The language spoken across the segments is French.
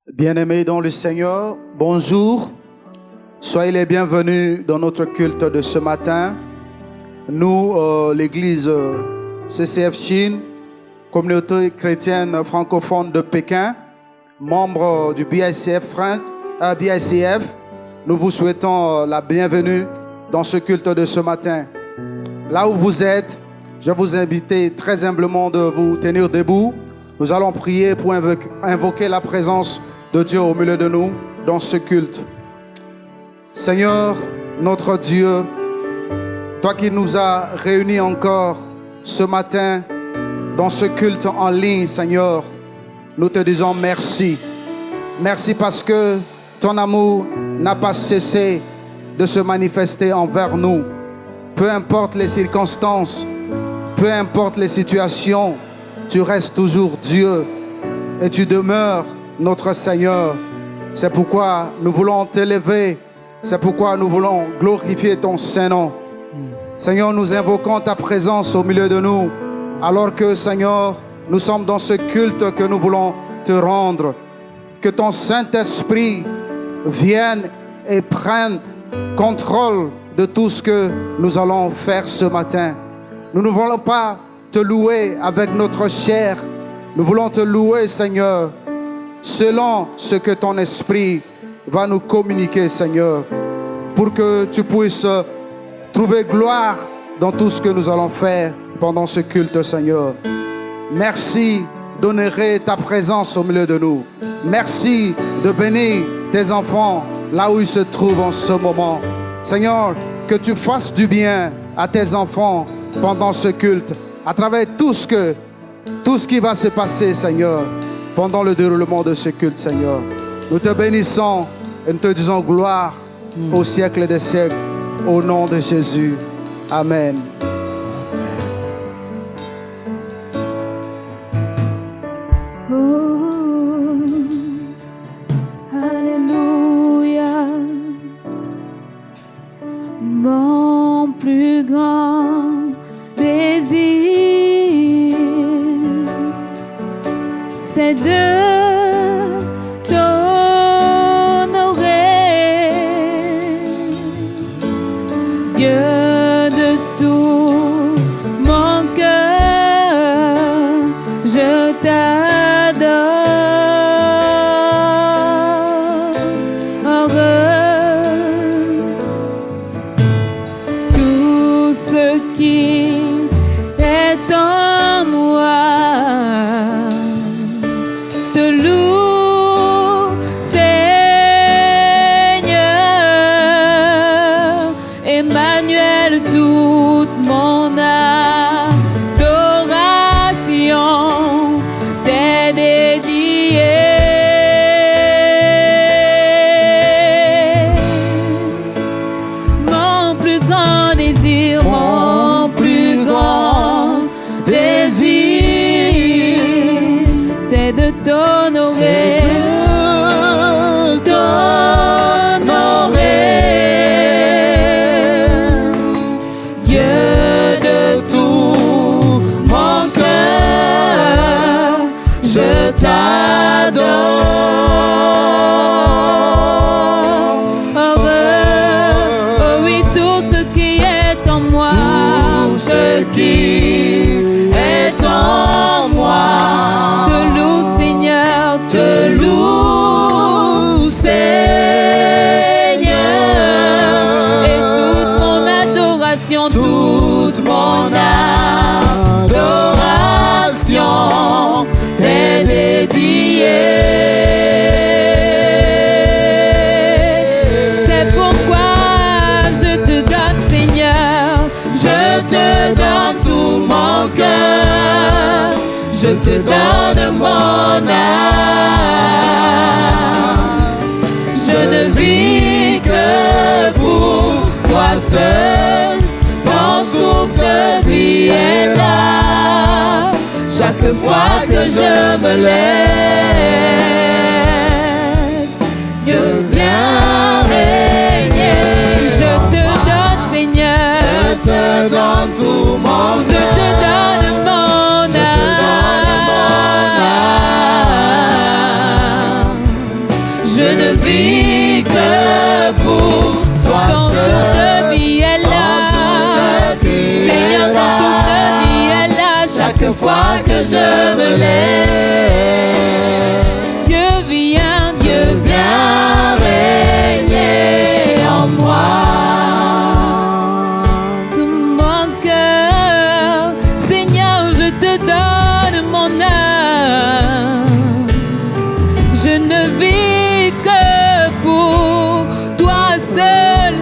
Bien-aimés dans le Seigneur, bonjour. Soyez les bienvenus dans notre culte de ce matin. Nous, l'église CCF Chine, communauté chrétienne francophone de Pékin, membre du BICF, nous vous souhaitons la bienvenue dans ce culte de ce matin. Là où vous êtes, je vous invite très humblement de vous tenir debout. Nous allons prier pour invoquer la présence de Dieu au milieu de nous dans ce culte. Seigneur, notre Dieu, toi qui nous as réunis encore ce matin dans ce culte en ligne, Seigneur, nous te disons merci. Merci parce que ton amour n'a pas cessé de se manifester envers nous. Peu importe les circonstances, peu importe les situations, tu restes toujours Dieu et tu demeures notre Seigneur. C'est pourquoi nous voulons t'élever. C'est pourquoi nous voulons glorifier ton Saint-Nom. Seigneur, nous invoquons ta présence au milieu de nous. Alors que, Seigneur, nous sommes dans ce culte que nous voulons te rendre. Que ton Saint-Esprit vienne et prenne contrôle de tout ce que nous allons faire ce matin. Nous ne voulons pas te louer avec notre chair. Nous voulons te louer, Seigneur, selon ce que ton esprit va nous communiquer, Seigneur, pour que tu puisses trouver gloire dans tout ce que nous allons faire pendant ce culte, Seigneur. Merci d'honorer ta présence au milieu de nous. Merci de bénir tes enfants là où ils se trouvent en ce moment. Seigneur, que tu fasses du bien à tes enfants pendant ce culte, à travers tout ce qui va se passer, Seigneur, pendant le déroulement de ce culte, Seigneur. Nous te bénissons et nous te disons gloire au siècle des siècles, au nom de Jésus. Amen. Oh, Alléluia. Mon plus grand désir, c'est de toute mon adoration t'est dédiée. C'est pourquoi je te donne, Seigneur, je te donne tout mon cœur, je te donne mon âme. Je ne vis que pour toi seul. Souffle de vie est là. Chaque fois que je me lève, Dieu vient régner. Je te donne, Seigneur, je te donne tout mon je te donne mon âme. Je ne vis que pour toi Ton souffle seul. de vie est là. Seigneur, ton souffle de vie est là. Chaque fois que je me lève, Dieu vient viens régner en moi. tout mon cœur. Seigneur, je te donne mon âme. Je ne vis que pour toi seul.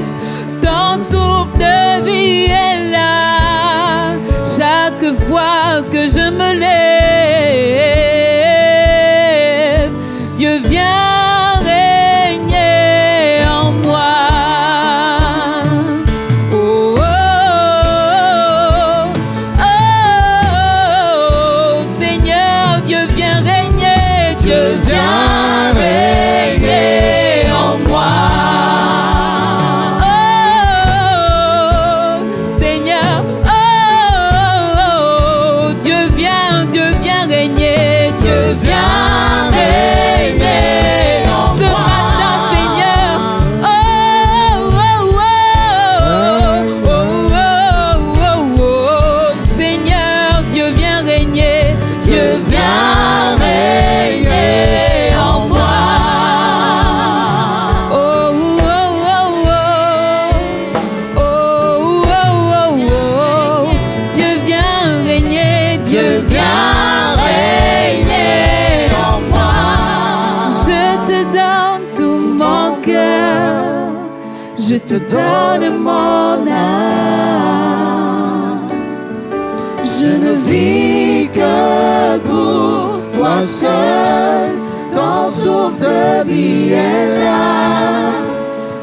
Ton souffle de vie est là. Chaque fois que je me lève, Dieu vient régner en moi. Oh, oh, oh, oh, Seigneur, Dieu vient régner. Dieu Viens régner en moi. Oh, Seigneur, oh, oh, oh, Dieu vient régner. Dieu vient régner en ce moi. matin, Seigneur. Oh, oh, oh, oh, oh, oh, oh, oh, Seigneur, Dieu vient régner. Dieu vient régner en moi. Oh, oh, oh, oh. Oh, oh, oh, oh. Dieu vient régner. Dieu vient régner en moi. Je te donne tout mon cœur. Je te donne mon âme. Je ne vis que pour toi seul. Ton souffle de vie est là.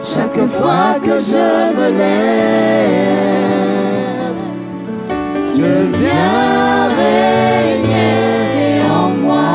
Chaque fois que je me lève, Dieu vient régner en moi.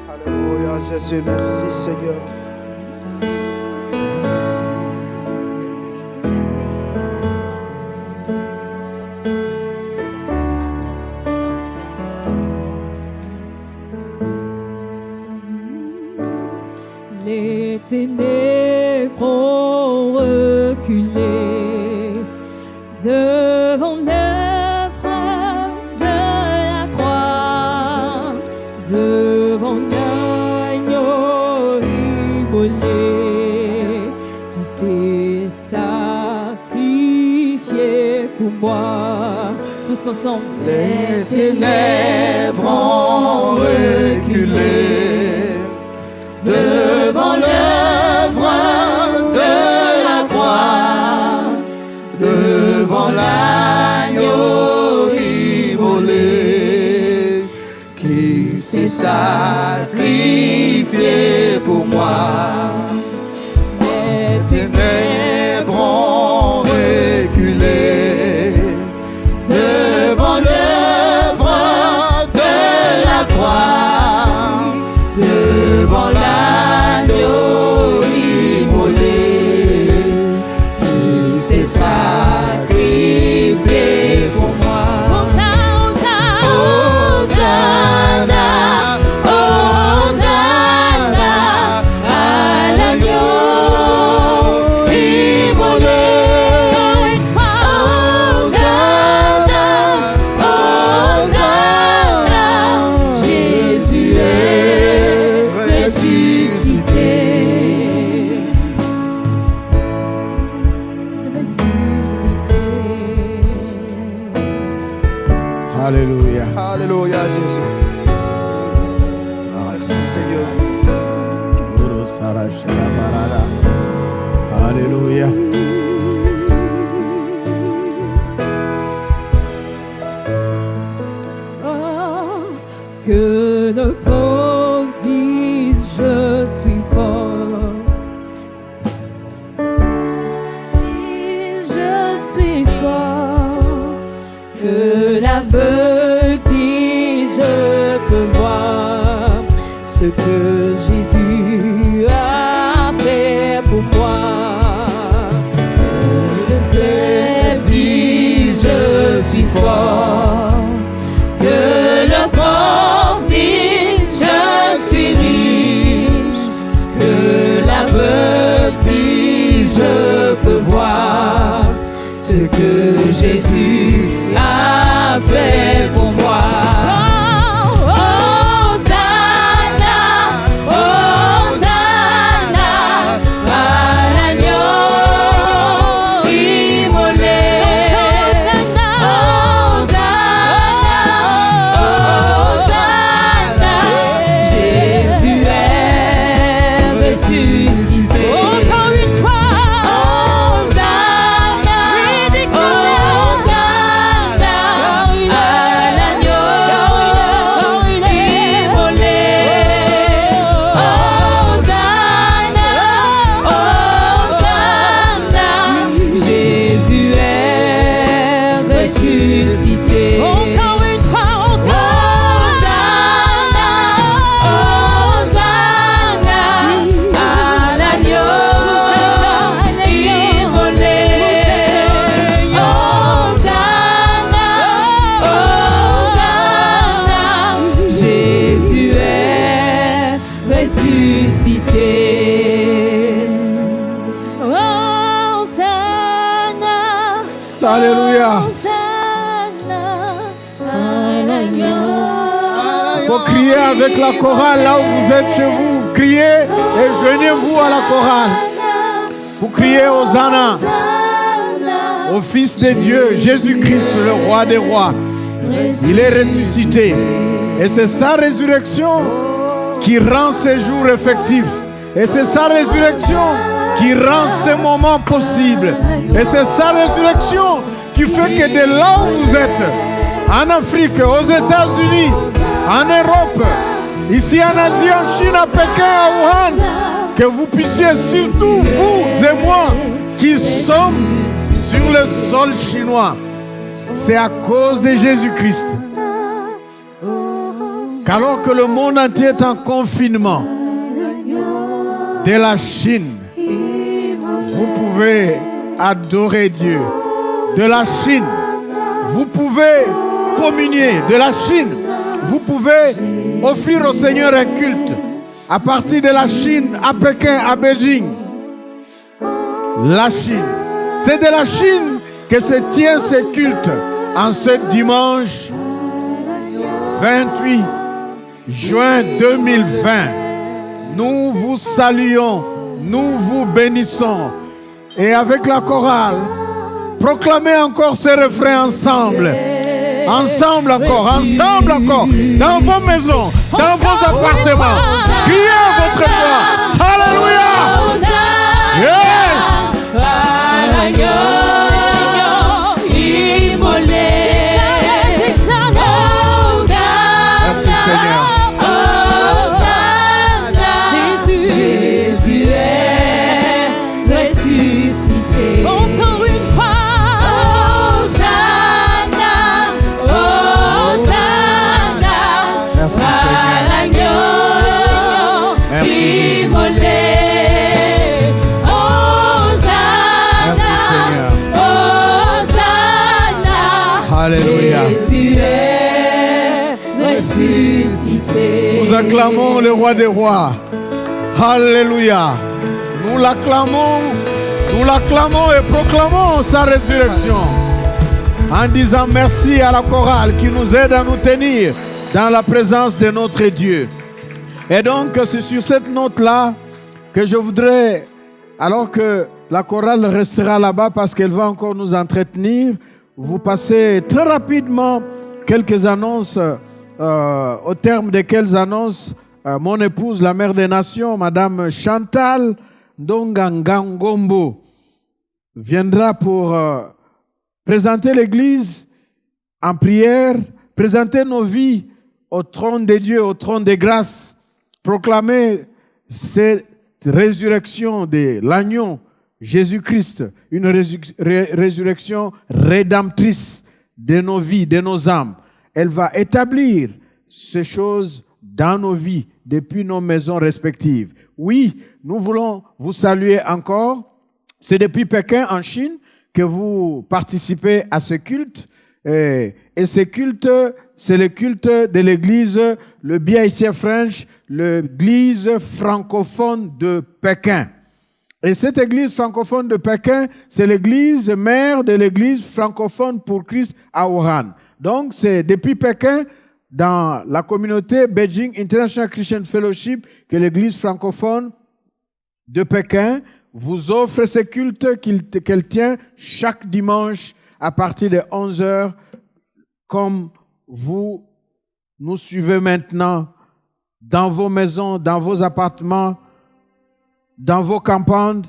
Alléluia, Jésus, merci Seigneur. Les ténèbres ont reculé devant l'œuvre de la croix, devant l'agneau immolé qui s'est sacrifié pour moi. Tous ensemble. Les ténèbres ont reculé devant l'œuvre de la croix, devant l'agneau immolé qui s'est sacrifié pour moi. Les ténèbres ont reculé devant l'œuvre de la croix, devant l'agneau immolé qui s'est sacrifié pour moi. Hosanna, Hosanna à l'agneau immolé. Hosanna, Hosanna, Jésus est ressuscité. Alléluia. Alléluia, Jésus. Merci Seigneur. Alléluia. Que le pauvre dise je suis fort. Je suis fort. Que l'aveugle dise je peux voir ce que Jésus a fait pour moi. Que le faible dise je suis fort. Que le pauvre dise je suis riche. Que l'aveugle dise je peux voir ce que Jésus a fait pour moi. Alléluia. Il faut crier avec la chorale là où vous êtes chez vous. Criez et joignez-vous à la chorale. Vous criez Hosanna au Fils de Dieu, Jésus-Christ, le Roi des Rois. Il est ressuscité. Et c'est sa résurrection qui rend ces jours effectifs. Et c'est sa résurrection qui rend ces moments possibles. Et c'est sa résurrection qui fait que de là où vous êtes, en Afrique, aux États-Unis, en Europe, ici en Asie, en Chine, à Pékin, à Wuhan, que vous puissiez, surtout vous et moi, qui sommes sur le sol chinois, c'est à cause de Jésus-Christ. Qu'alors que le monde entier est en confinement, de la Chine, vous pouvez adorer Dieu. De la Chine, vous pouvez communier. De la Chine, vous pouvez offrir au Seigneur un culte. À partir de la Chine, à Pékin, à Beijing. La Chine. C'est de la Chine que se tient ce culte en ce dimanche 28 juin 2020. Nous vous saluons, nous vous bénissons. Et avec la chorale, proclamez encore ce refrain ensemble. Ensemble encore, dans vos maisons, dans vos appartements. Criez votre foi. Alléluia. Merci Seigneur. Alléluia. Nous acclamons le Roi des Rois. Alléluia. Nous l'acclamons et proclamons sa résurrection. En disant merci à la chorale qui nous aide à nous tenir dans la présence de notre Dieu. Et donc c'est sur cette note-là que je voudrais, alors que la chorale restera là-bas parce qu'elle va encore nous entretenir, vous passer très rapidement quelques annonces, au terme desquelles annonces mon épouse, la mère des nations, Madame Chantal Ndongangangombo, viendra pour présenter l'Église en prière, présenter nos vies au trône de Dieu, au trône des grâces, proclamer cette résurrection de l'agneau Jésus-Christ, une résurrection rédemptrice de nos vies, de nos âmes. Elle va établir ces choses dans nos vies, depuis nos maisons respectives. Oui, nous voulons vous saluer encore. C'est depuis Pékin, en Chine, que vous participez à ce culte. Et ce culte, c'est le culte de l'église, le BIC French, l'église francophone de Pékin. Et cette église francophone de Pékin, c'est l'église mère de l'église francophone pour Christ à Wuhan. Donc, c'est depuis Pékin, dans la communauté Beijing International Christian Fellowship, que l'église francophone de Pékin vous offre ce culte qu'elle tient chaque dimanche à partir de 11h, comme vous nous suivez maintenant dans vos maisons, dans vos appartements, dans vos campagnes,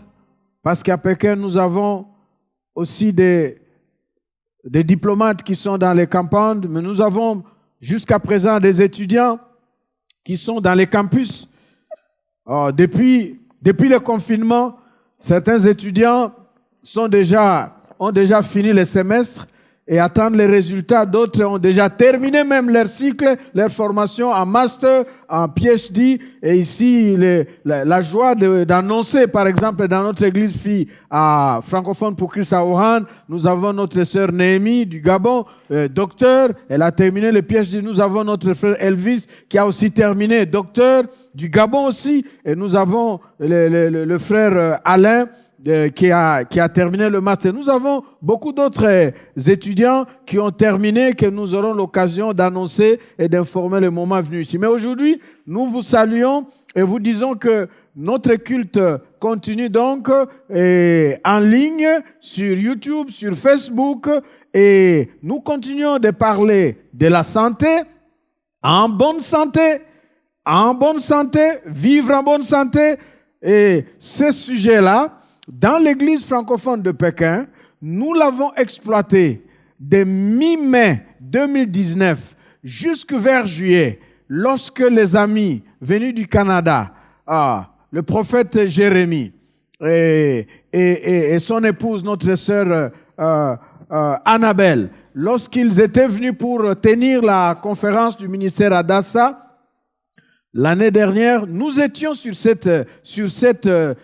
parce qu'à Pékin, nous avons aussi des diplomates qui sont dans les campagnes, mais nous avons jusqu'à présent des étudiants qui sont dans les campus. Depuis le confinement, certains étudiants ont déjà fini le semestre et attendent les résultats. D'autres ont déjà terminé même leur cycle, leur formation en master, en PhD. Et ici, la joie d'annoncer, par exemple, dans notre église fille à francophone pour Christ à Wuhan, nous avons notre sœur Néhémie du Gabon, docteur. Elle a terminé le PhD. Nous avons notre frère Elvis qui a aussi terminé, docteur du Gabon aussi. Et nous avons le frère Alain, qui a terminé le master. Nous avons beaucoup d'autres étudiants qui ont terminé, que nous aurons l'occasion d'annoncer et d'informer le moment venu ici. Mais aujourd'hui, nous vous saluons et vous disons que notre culte continue donc en ligne sur YouTube, sur Facebook, et nous continuons de parler de la santé, en bonne santé, vivre en bonne santé. Et ce sujet-là, dans l'église francophone de Pékin, nous l'avons exploité de mi-mai 2019 jusqu'à vers juillet, lorsque les amis venus du Canada, le prophète Jérémie et son épouse, notre sœur Annabelle, lorsqu'ils étaient venus pour tenir la conférence du ministère à Dassa, l'année dernière, nous étions sur cette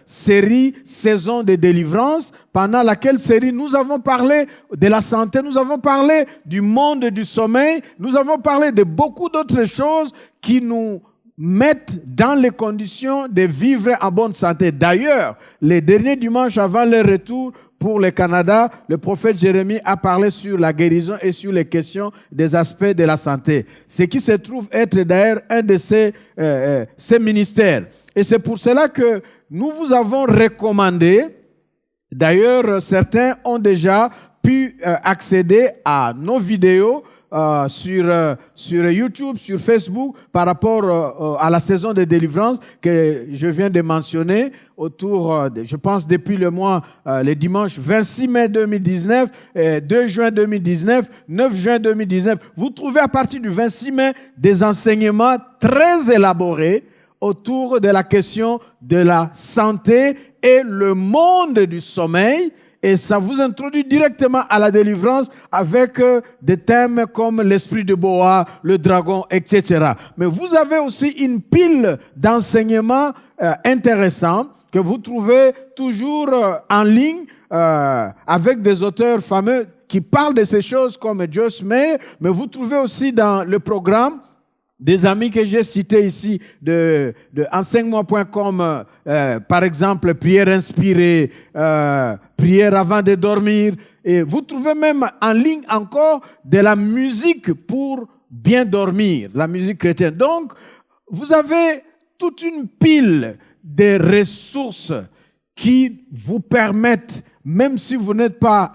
série Saison de délivrance, pendant laquelle série nous avons parlé de la santé, nous avons parlé du monde du sommeil, nous avons parlé de beaucoup d'autres choses qui nous mettent dans les conditions de vivre en bonne santé. D'ailleurs, les derniers dimanches avant le retour pour le Canada, le prophète Jérémie a parlé sur la guérison et sur les questions des aspects de la santé. Ce qui se trouve être d'ailleurs un de ces ministères. Et c'est pour cela que nous vous avons recommandé, d'ailleurs certains ont déjà pu accéder à nos vidéos sur YouTube, sur Facebook, par rapport à la saison de délivrance que je viens de mentionner autour, je pense depuis le dimanche 26 mai 2019, 2 juin 2019, 9 juin 2019. Vous trouvez à partir du 26 mai des enseignements très élaborés autour de la question de la santé et le monde du sommeil. Et ça vous introduit directement à la délivrance avec des thèmes comme l'esprit de Boa, le dragon, etc. Mais vous avez aussi une pile d'enseignements intéressants que vous trouvez toujours en ligne avec des auteurs fameux qui parlent de ces choses comme Joyce Meyer, mais vous trouvez aussi dans le programme des amis que j'ai cités ici de enseigne-moi.com, par exemple, prière inspirée, prière avant de dormir. Et vous trouvez même en ligne encore de la musique pour bien dormir, la musique chrétienne. Donc, vous avez toute une pile de ressources qui vous permettent, même si vous n'êtes pas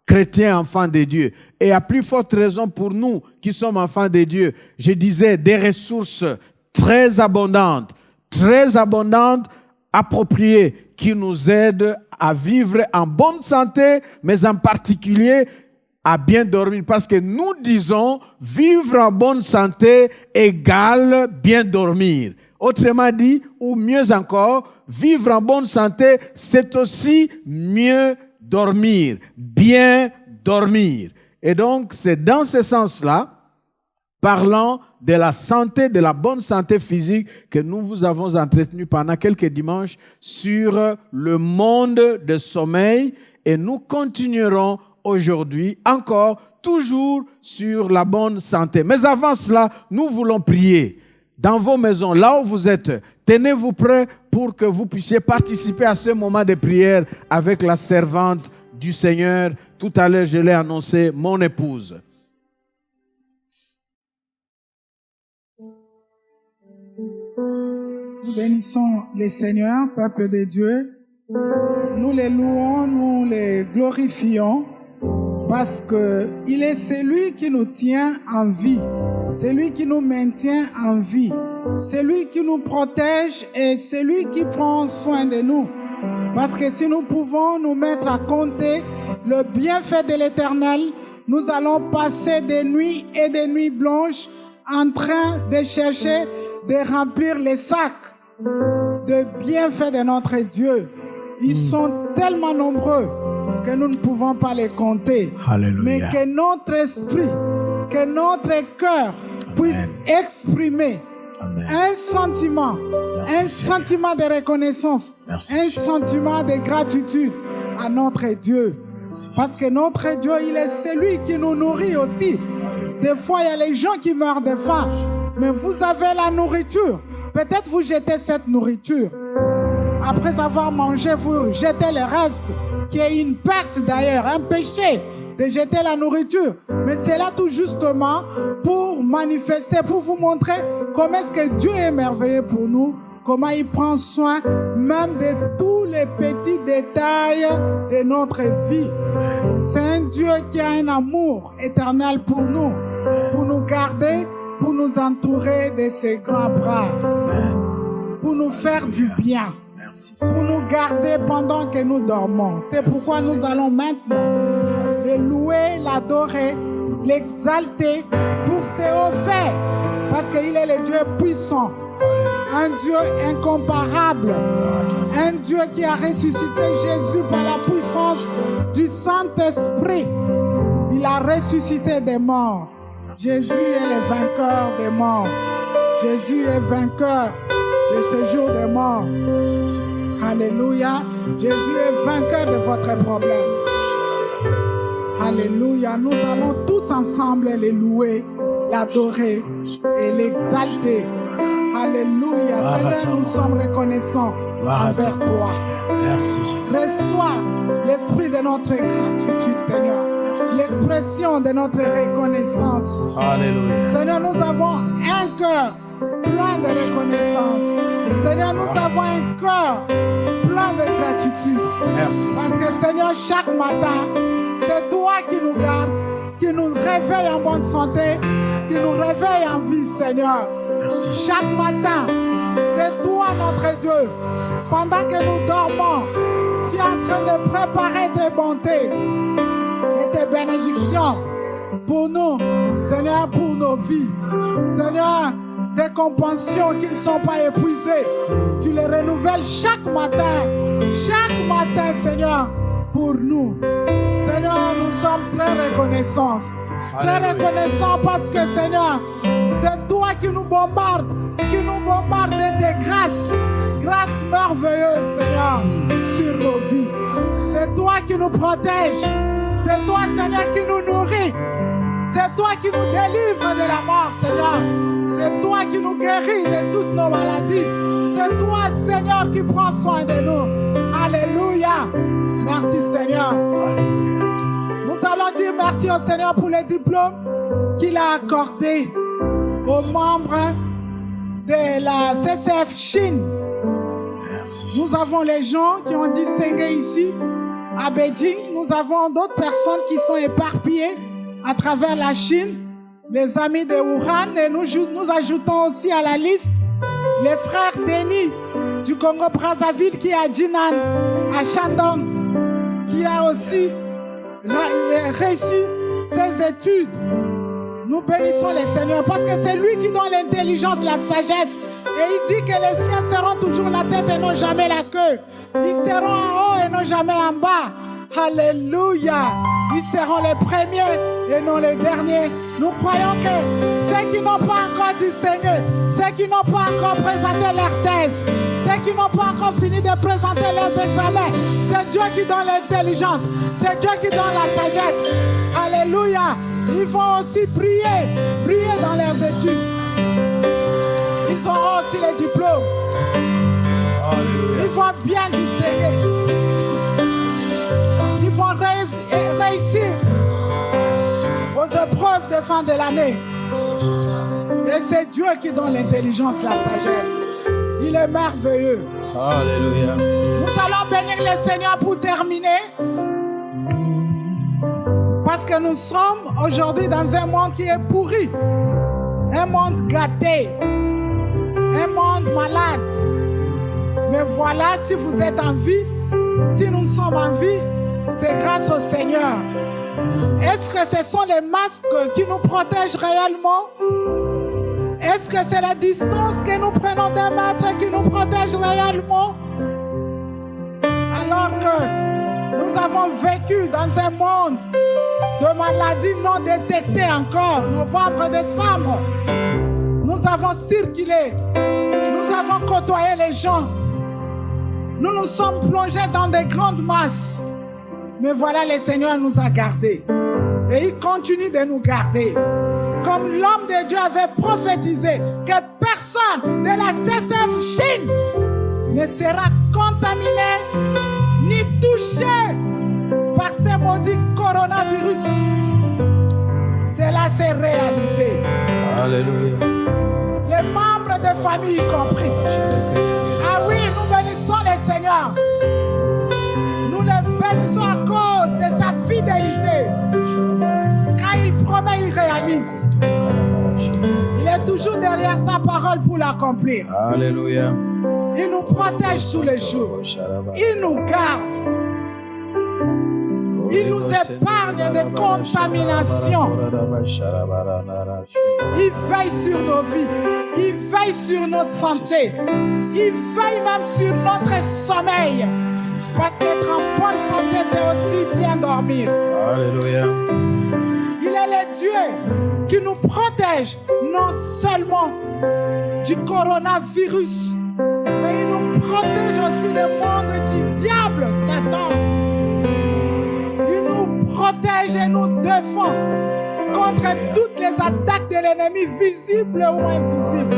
chrétien, enfant de Dieu, et à plus forte raison pour nous qui sommes enfants de Dieu, je disais des ressources très abondantes, appropriées, qui nous aident à vivre en bonne santé, mais en particulier à bien dormir. Parce que nous disons vivre en bonne santé égale bien dormir. Autrement dit, ou mieux encore, vivre en bonne santé, c'est aussi mieux dormir, bien dormir. Et donc, c'est dans ce sens-là, parlant de la santé, de la bonne santé physique, que nous vous avons entretenu pendant quelques dimanches sur le monde de sommeil. Et nous continuerons aujourd'hui encore, toujours sur la bonne santé. Mais avant cela, nous voulons prier. Dans vos maisons, là où vous êtes, tenez-vous prêts pour que vous puissiez participer à ce moment de prière avec la servante du Seigneur. Tout à l'heure, je l'ai annoncé, mon épouse. Nous bénissons les Seigneurs, peuple de Dieu. Nous les louons, nous les glorifions parce que il est celui qui nous tient en vie. C'est lui qui nous maintient en vie. C'est lui qui nous protège et c'est lui qui prend soin de nous. Parce que si nous pouvons nous mettre à compter le bienfait de l'Éternel, nous allons passer des nuits et des nuits blanches en train de chercher de remplir les sacs de bienfaits de notre Dieu. Ils sont tellement nombreux que nous ne pouvons pas les compter. Alléluia. Mais que notre esprit, que notre cœur puisse exprimer un sentiment, sentiment de reconnaissance, sentiment de gratitude à notre Dieu. Parce que notre Dieu, il est celui qui nous nourrit aussi. Des fois, il y a les gens qui meurent de faim, mais vous avez la nourriture. Peut-être vous jetez cette nourriture. Après avoir mangé, vous jetez le reste, qui est une perte d'ailleurs, un péché de jeter la nourriture. Mais c'est là tout justement pour manifester, pour vous montrer comment est-ce que Dieu est merveilleux pour nous, comment il prend soin même de tous les petits détails de notre vie. C'est un Dieu qui a un amour éternel pour nous garder, pour nous entourer de ses grands bras, pour nous faire du bien, pour nous garder pendant que nous dormons. C'est pourquoi nous allons maintenant le louer, l'adorer, l'exalter pour ses hauts faits, parce qu'il est le Dieu puissant, un Dieu incomparable, un Dieu qui a ressuscité Jésus par la puissance du Saint-Esprit. Il a ressuscité des morts. Jésus est le vainqueur des morts. Jésus est vainqueur de ce jour des morts. Alléluia. Jésus est vainqueur de votre problème. Alléluia. Nous allons tous ensemble le louer, l'adorer et l'exalter. Alléluia. Seigneur, nous sommes reconnaissants envers toi. Merci, Jésus. Reçois l'esprit de notre gratitude, Seigneur. L'expression de notre reconnaissance. Alléluia. Seigneur, nous avons un cœur plein de reconnaissance. Seigneur, nous avons un cœur plein de gratitude. Merci. Parce que Seigneur, chaque matin, c'est toi qui nous gardes, qui nous réveille en bonne santé, qui nous réveille en vie, Seigneur. Merci. Chaque matin, c'est toi notre Dieu. Pendant que nous dormons, tu es en train de préparer tes bontés et tes bénédictions pour nous, Seigneur, pour nos vies. Seigneur, des compensions qui ne sont pas épuisées, tu les renouvelles chaque matin, Seigneur, pour nous. Seigneur, nous sommes très reconnaissants. Très reconnaissants parce que, Seigneur, c'est toi qui nous bombarde de tes grâces merveilleuses, Seigneur, sur nos vies. C'est toi qui nous protège. C'est toi, Seigneur, qui nous nourrit. C'est toi qui nous délivre de la mort, Seigneur. C'est toi qui nous guéris de toutes nos maladies. C'est toi, Seigneur, qui prends soin de nous. Alléluia. Merci, Seigneur. Alléluia. Nous allons dire merci au Seigneur pour les diplômes qu'il a accordés aux membres de la CCF Chine. Merci. Nous avons les gens qui ont distingué ici à Beijing. Nous avons d'autres personnes qui sont éparpillées à travers la Chine, les amis de Wuhan. Et nous ajoutons aussi à la liste les frères Denis du Congo-Brazzaville qui est à Jinan, à Shandong, qui a aussi reçu ses études. Nous bénissons le Seigneur parce que c'est lui qui donne l'intelligence, la sagesse. Et il dit que les siens seront toujours la tête et non jamais la queue. Ils seront en haut et non jamais en bas. Alléluia. Ils seront les premiers et non les derniers. Nous croyons que ceux qui n'ont pas encore distingué, ceux qui n'ont pas encore présenté leur thèse, ceux qui n'ont pas encore fini de présenter leurs examens, c'est Dieu qui donne l'intelligence, c'est Dieu qui donne la sagesse. Alléluia. Ils vont aussi briller dans leurs études. Ils auront aussi les diplômes. Ils vont bien distinguer. Ils vont réussir aux épreuves de fin de l'année. Et c'est Dieu qui donne l'intelligence, la sagesse. Il est merveilleux. Alléluia. Nous allons bénir le Seigneur pour terminer. Parce que nous sommes aujourd'hui dans un monde qui est pourri. Un monde gâté. Un monde malade. Mais voilà, si vous êtes en vie, si nous sommes en vie, c'est grâce au Seigneur. Est-ce que ce sont les masques qui nous protègent réellement? Est-ce que c'est la distance que nous prenons d'un mètre qui nous protège réellement? Alors que nous avons vécu dans un monde de maladies non détectées encore, novembre, décembre. Nous avons circulé, nous avons côtoyé les gens. Nous nous sommes plongés dans des grandes masses. Mais voilà, le Seigneur nous a gardés. Et il continue de nous garder. Comme l'homme de Dieu avait prophétisé que personne de la CCF Chine ne sera contaminé ni touché par ce maudit coronavirus. Cela s'est réalisé. Alléluia. Les membres de famille y compris. Ah oui, nous bénissons le Seigneur. Nous le bénissons à cause de sa fidélité. Quand il promet, il réalise. Il est toujours derrière sa parole pour l'accomplir. Alléluia. Il nous protège tous les jours. Il nous garde. Il nous épargne de contamination. Il veille sur nos vies. Il veille sur nos santé. Il veille même sur notre sommeil. Parce qu'être en bonne santé, c'est aussi bien dormir. Alléluia. Il est le Dieu qui nous protège non seulement du coronavirus, mais il nous protège aussi du monde du diable, Satan. Il nous protège et nous défend contre toutes les attaques de l'ennemi, visibles ou invisibles.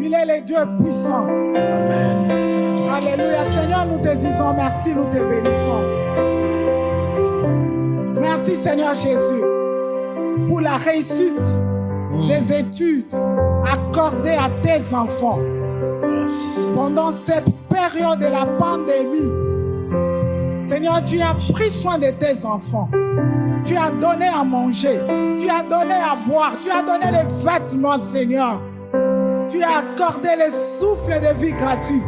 Il est le Dieu puissant. Amen. Alléluia. Seigneur, nous te disons merci, nous te bénissons. Merci Seigneur Jésus pour la réussite des études accordées à tes enfants. Merci Seigneur. Pendant cette période de la pandémie, Seigneur, tu as pris soin de tes enfants. Tu as donné à manger, tu as donné à boire, tu as donné les vêtements, Seigneur. Tu as accordé le souffle de vie gratuit.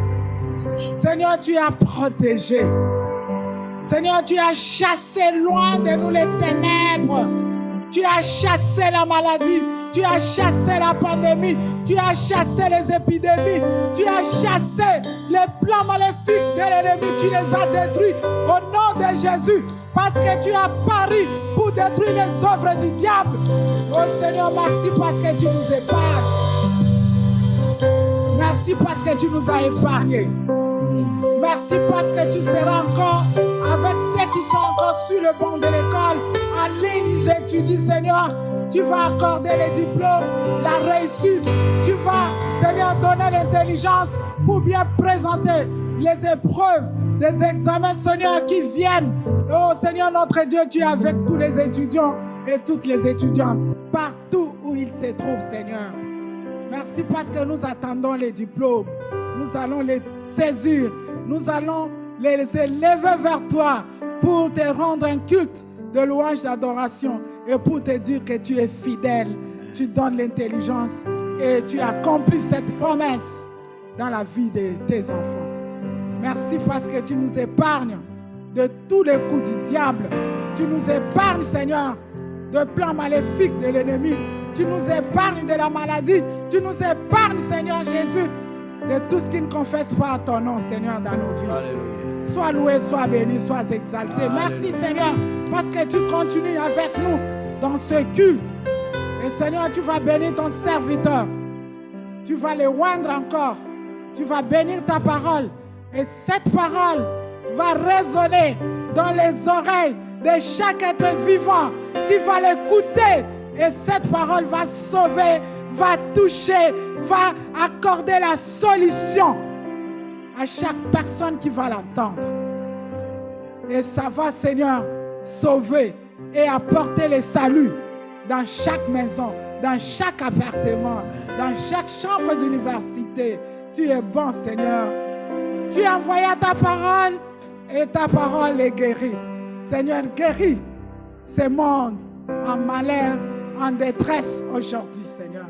Seigneur, tu as protégé. Seigneur, tu as chassé loin de nous les ténèbres. Tu as chassé la maladie. Tu as chassé la pandémie. Tu as chassé les épidémies. Tu as chassé les plans maléfiques de l'ennemi. Tu les as détruits au nom de Jésus. Parce que tu as pari pour détruire les œuvres du diable. Oh Seigneur, merci parce que tu nous épargnes. Merci parce que tu nous as épargnés. Merci parce que tu seras encore avec ceux qui sont encore sur le banc de l'école. En ligne, ils étudient, Seigneur. Tu vas accorder les diplômes, la réussite. Tu vas, Seigneur, donner l'intelligence pour bien présenter les épreuves des examens, Seigneur, qui viennent. Oh Seigneur, notre Dieu, tu es avec tous les étudiants et toutes les étudiantes, partout où ils se trouvent, Seigneur. Merci parce que nous attendons les diplômes. Nous allons les saisir. Nous allons les élever vers toi pour te rendre un culte de louange, d'adoration et pour te dire que tu es fidèle. Tu donnes l'intelligence et tu accomplis cette promesse dans la vie de tes enfants. Merci parce que tu nous épargnes de tous les coups du diable Tu nous épargnes, Seigneur, de plans maléfiques de l'ennemi. Tu nous épargnes de la maladie. Tu nous épargnes, Seigneur Jésus, de tout ce qui ne confesse pas ton nom, Seigneur, dans nos vies. Alléluia. Sois loué, sois béni, sois exalté. Alléluia. Merci, Seigneur, parce que tu continues avec nous dans ce culte. Et Seigneur, tu vas bénir ton serviteur. Tu vas le oindre encore. Tu vas bénir ta parole. Et cette parole va résonner dans les oreilles de chaque être vivant qui va l'écouter. Et cette parole va sauver, va toucher, va accorder la solution à chaque personne qui va l'entendre. Et ça va, Seigneur, sauver et apporter le salut dans chaque maison, dans chaque appartement, dans chaque chambre d'université. Tu es bon, Seigneur. Tu as envoyé ta parole et ta parole est guérie. Seigneur, guéris ce monde en malheur, en détresse aujourd'hui, Seigneur.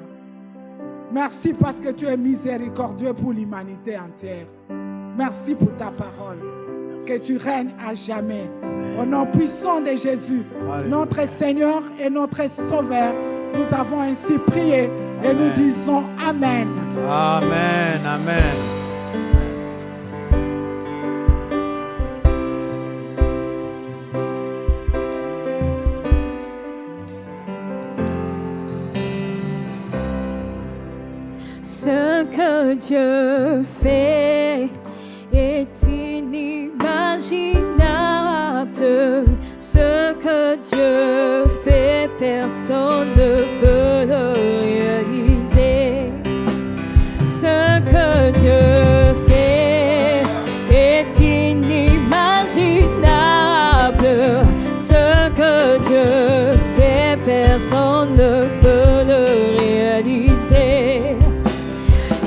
Merci parce que tu es miséricordieux pour l'humanité entière. Merci pour ta parole. Que tu règnes à jamais. Au nom puissant de Jésus, notre Seigneur et notre Sauveur, nous avons ainsi prié et nous disons Amen. Amen, amen. Ce que Dieu fait est inimaginable. Ce que Dieu fait, personne ne peut le réaliser. Ce que Dieu fait est inimaginable. Ce que Dieu fait, personne ne peut le réaliser.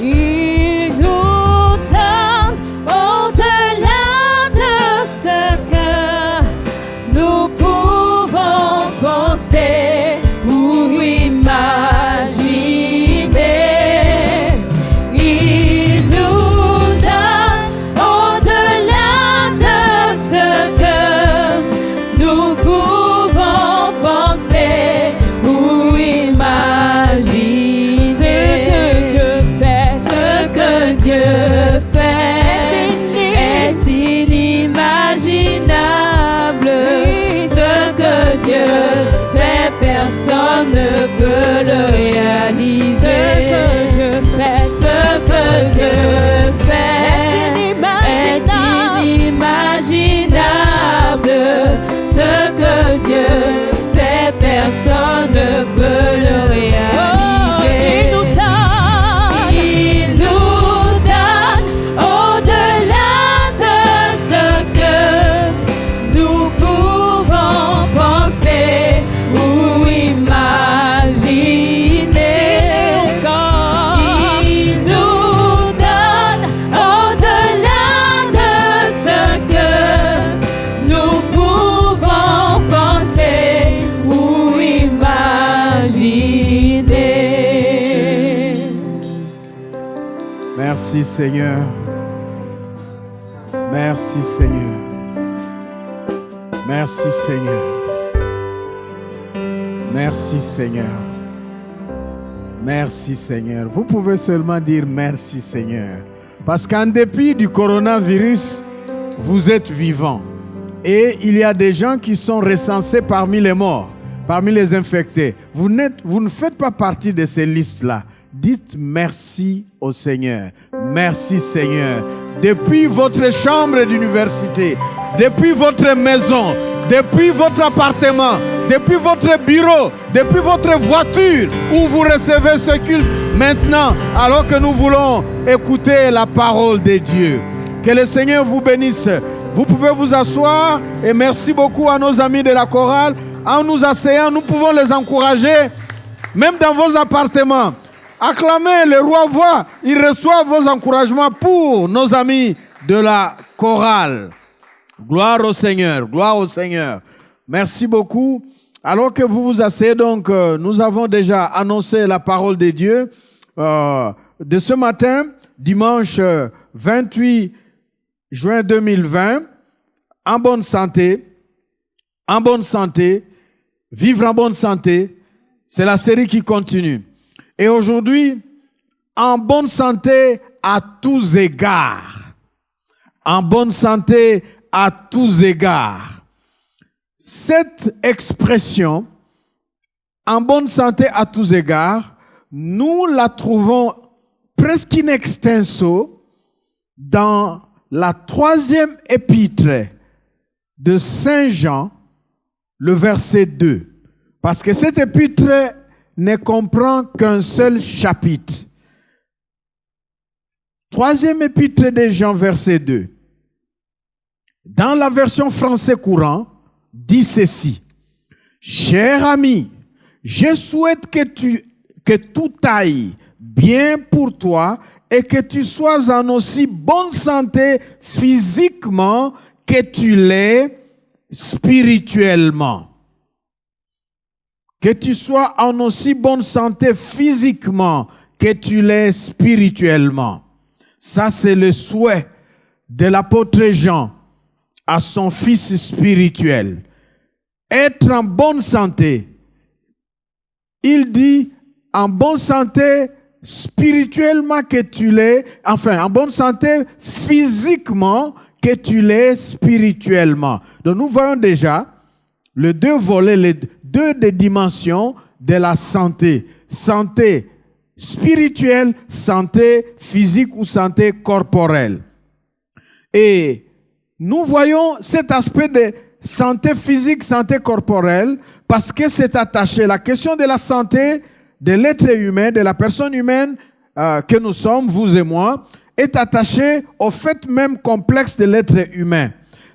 Il nous donne au-delà de ce que nous pouvons penser ou imaginer. Il nous donne au-delà de ce que nous pouvons penser ou imaginer. Dieu fait est inimaginable. Ce que Dieu fait, personne ne peut le réaliser. Ce que Dieu fait est inimaginable. Ce que Dieu fait, personne ne peut le réaliser. Merci Seigneur. Merci Seigneur. Merci Seigneur. Merci Seigneur. Merci Seigneur. Vous pouvez seulement dire merci Seigneur. Parce qu'en dépit du coronavirus, vous êtes vivants. Et il y a des gens qui sont recensés parmi les morts, parmi les infectés. Vous ne faites pas partie de ces listes-là. Dites merci au Seigneur. Merci Seigneur. Depuis votre chambre d'université, depuis votre maison, depuis votre appartement, depuis votre bureau, depuis votre voiture où vous recevez ce culte maintenant, alors que nous voulons écouter la parole de Dieu. Que le Seigneur vous bénisse. Vous pouvez vous asseoir et merci beaucoup à nos amis de la chorale. En nous asseyant, nous pouvons les encourager, même dans vos appartements. Acclamez, le roi voit, il reçoit vos encouragements pour nos amis de la chorale. Gloire au Seigneur, gloire au Seigneur. Merci beaucoup. Alors que vous vous asseyez, donc, nous avons déjà annoncé la parole de Dieu de ce matin, dimanche 28 juin 2020, en bonne santé, en bonne santé, vivre en bonne santé. C'est la série qui continue. Et aujourd'hui, en bonne santé à tous égards. En bonne santé à tous égards. Cette expression, en bonne santé à tous égards, nous la trouvons presque in extenso dans la 3e épître de Saint Jean, le verset 2. Parce que cette épître ne comprend qu'un seul chapitre. 3e épître de Jean, verset 2. Dans la version français courant, dit ceci. Cher ami, je souhaite que tout aille bien pour toi et que tu sois en aussi bonne santé physiquement que tu l'es spirituellement. Que tu sois en aussi bonne santé physiquement que tu l'es spirituellement. Ça, c'est le souhait de l'apôtre Jean à son fils spirituel. Être en bonne santé. Il dit en bonne santé spirituellement que tu l'es, enfin en bonne santé physiquement que tu l'es spirituellement. Donc nous voyons déjà les deux volets, les deux des dimensions de la santé. Santé spirituelle, santé physique ou santé corporelle. Et nous voyons cet aspect de santé physique, santé corporelle, parce que c'est attaché. La question de la santé de l'être humain, de la personne humaine que nous sommes, vous et moi, est attachée au fait même complexe de l'être humain.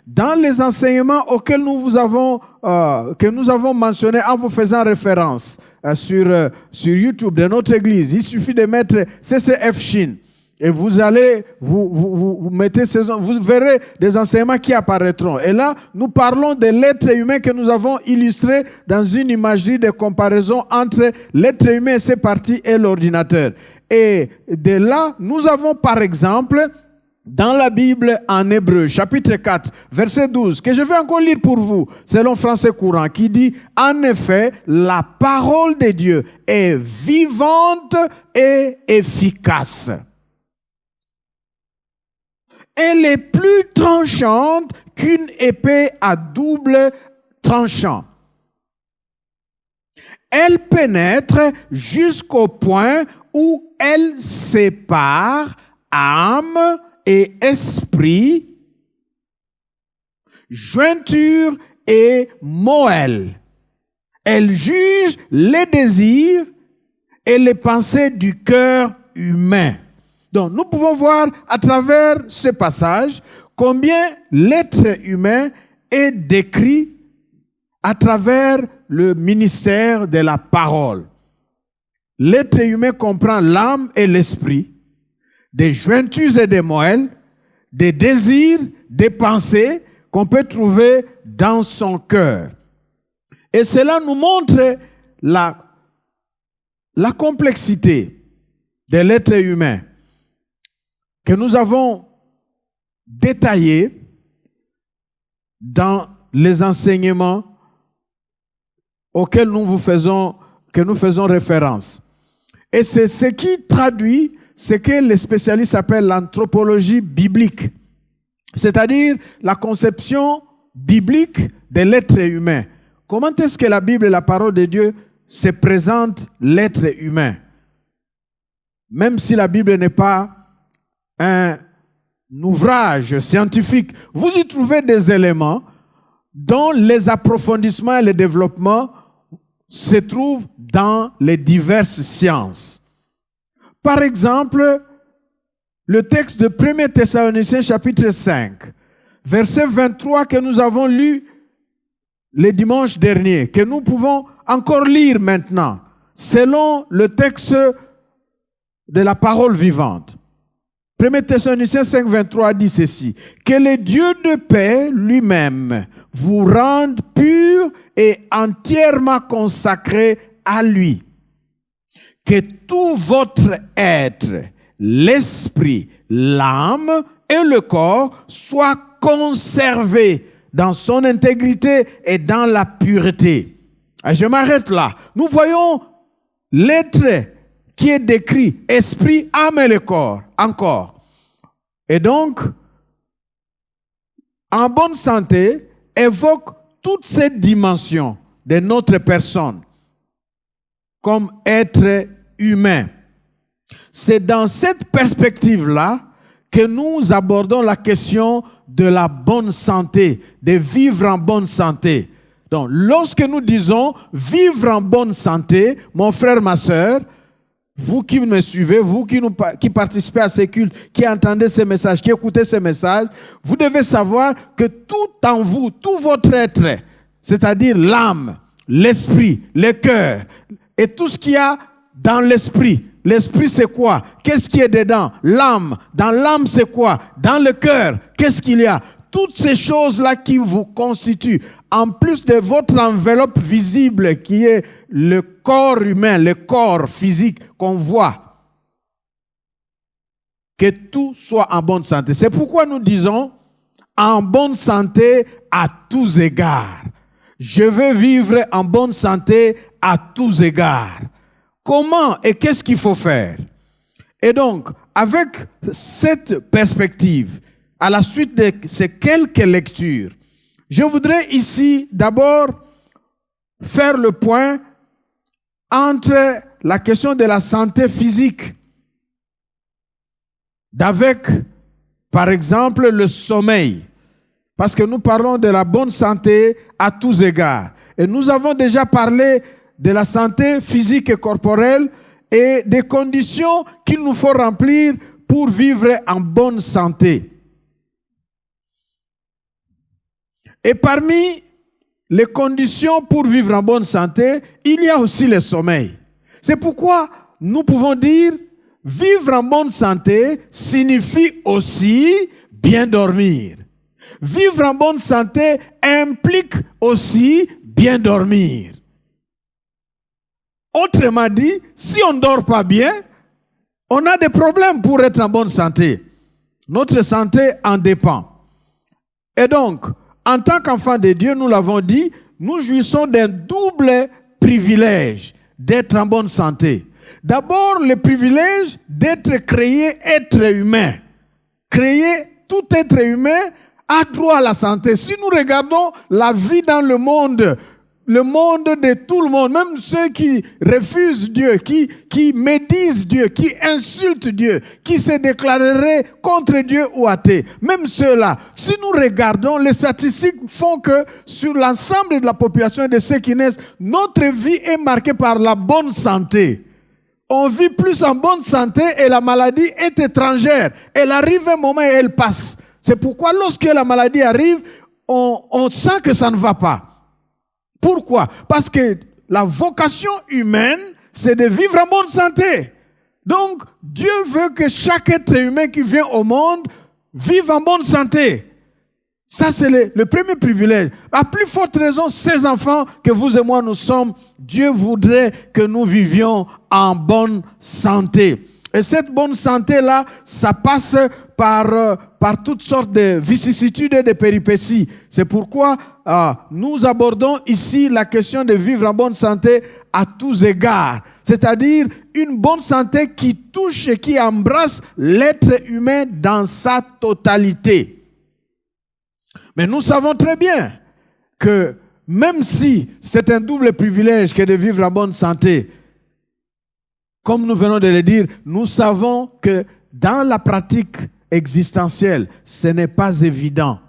Dans les enseignements auxquels que nous avons mentionnés en vous faisant référence sur YouTube de notre église, il suffit de mettre CCF Chine. Et vous allez, vous mettez vous verrez des enseignements qui apparaîtront. Et là, nous parlons de l'être humain que nous avons illustré dans une imagerie de comparaison entre l'être humain et ses parties et l'ordinateur. Et de là, nous avons par exemple, dans la Bible en Hébreu, chapitre 4, verset 12, que je vais encore lire pour vous, selon français courant, qui dit, en effet, la parole de Dieu est vivante et efficace. Elle est plus tranchante qu'une épée à double tranchant. Elle pénètre jusqu'au point où elle sépare âme et esprit, jointure et moelle. Elle juge les désirs et les pensées du cœur humain. Donc, nous pouvons voir à travers ce passage combien l'être humain est décrit à travers le ministère de la parole. L'être humain comprend l'âme et l'esprit, des jointures et des moelles, des désirs, des pensées qu'on peut trouver dans son cœur. Et cela nous montre la complexité de l'être humain que nous avons détaillé dans les enseignements auxquels nous faisons référence. Et c'est ce qui traduit ce que les spécialistes appellent l'anthropologie biblique, c'est-à-dire la conception biblique de l'être humain. Comment est-ce que la Bible et la parole de Dieu se présentent l'être humain? Même si la Bible n'est pas un ouvrage scientifique, vous y trouvez des éléments dont les approfondissements et les développements se trouvent dans les diverses sciences. Par exemple, le texte de 1 Thessaloniciens chapitre 5, verset 23 que nous avons lu le dimanche dernier, que nous pouvons encore lire maintenant, selon le texte de la parole vivante. 1 Thessaloniciens 5, 23 dit ceci, « Que le Dieu de paix lui-même vous rende pur et entièrement consacré à lui. Que tout votre être, l'esprit, l'âme et le corps soient conservés dans son intégrité et dans la pureté. Et je m'arrête là. Nous voyons l'être qui est décrit, esprit, âme et le corps, encore. Et donc, en bonne santé, évoque toutes ces dimensions de notre personne comme être humain. C'est dans cette perspective-là que nous abordons la question de la bonne santé, de vivre en bonne santé. Donc, lorsque nous disons vivre en bonne santé, mon frère, ma sœur, vous qui me suivez, vous qui participez à ces cultes, qui entendez ces messages, qui écoutez ces messages, vous devez savoir que tout en vous, tout votre être, c'est-à-dire l'âme, l'esprit, le cœur, et tout ce qu'il y a dans l'esprit. L'esprit, c'est quoi? Qu'est-ce qui est dedans? L'âme. Dans l'âme, c'est quoi? Dans le cœur, qu'est-ce qu'il y a? Toutes ces choses-là qui vous constituent, en plus de votre enveloppe visible qui est le corps humain, le corps physique qu'on voit, que tout soit en bonne santé. C'est pourquoi nous disons en bonne santé à tous égards. Je veux vivre en bonne santé à tous égards. Comment et qu'est-ce qu'il faut faire? Et donc, avec cette perspective, à la suite de ces quelques lectures, je voudrais ici d'abord faire le point entre la question de la santé physique, d'avec, par exemple, le sommeil, parce que nous parlons de la bonne santé à tous égards. Et nous avons déjà parlé de la santé physique et corporelle et des conditions qu'il nous faut remplir pour vivre en bonne santé. Et parmi les conditions pour vivre en bonne santé, il y a aussi le sommeil. C'est pourquoi nous pouvons dire vivre en bonne santé signifie aussi bien dormir. Vivre en bonne santé implique aussi bien dormir. Autrement dit, si on ne dort pas bien, on a des problèmes pour être en bonne santé. Notre santé en dépend. Et donc, en tant qu'enfants de Dieu, nous l'avons dit, nous jouissons d'un double privilège d'être en bonne santé. D'abord, le privilège d'être créé être humain. Créé, tout être humain a droit à la santé. Si nous regardons la vie dans le monde de tout le monde, même ceux qui refusent Dieu, qui médisent Dieu, qui insultent Dieu, qui se déclareraient contre Dieu ou athées, même ceux-là, si nous regardons, les statistiques font que sur l'ensemble de la population et de ceux qui naissent, notre vie est marquée par la bonne santé. On vit plus en bonne santé et la maladie est étrangère. Elle arrive un moment et elle passe. C'est pourquoi lorsque la maladie arrive, on sent que ça ne va pas. Pourquoi? Parce que la vocation humaine, c'est de vivre en bonne santé. Donc, Dieu veut que chaque être humain qui vient au monde vive en bonne santé. Ça, c'est le premier privilège. À plus forte raison, ces enfants que vous et moi nous sommes, Dieu voudrait que nous vivions en bonne santé. Et cette bonne santé-là, ça passe par toutes sortes de vicissitudes et de péripéties. C'est pourquoi nous abordons ici la question de vivre en bonne santé à tous égards. C'est-à-dire une bonne santé qui touche et qui embrasse l'être humain dans sa totalité. Mais nous savons très bien que même si c'est un double privilège que de vivre en bonne santé, comme nous venons de le dire, nous savons que dans la pratique existentielle, ce n'est pas évident.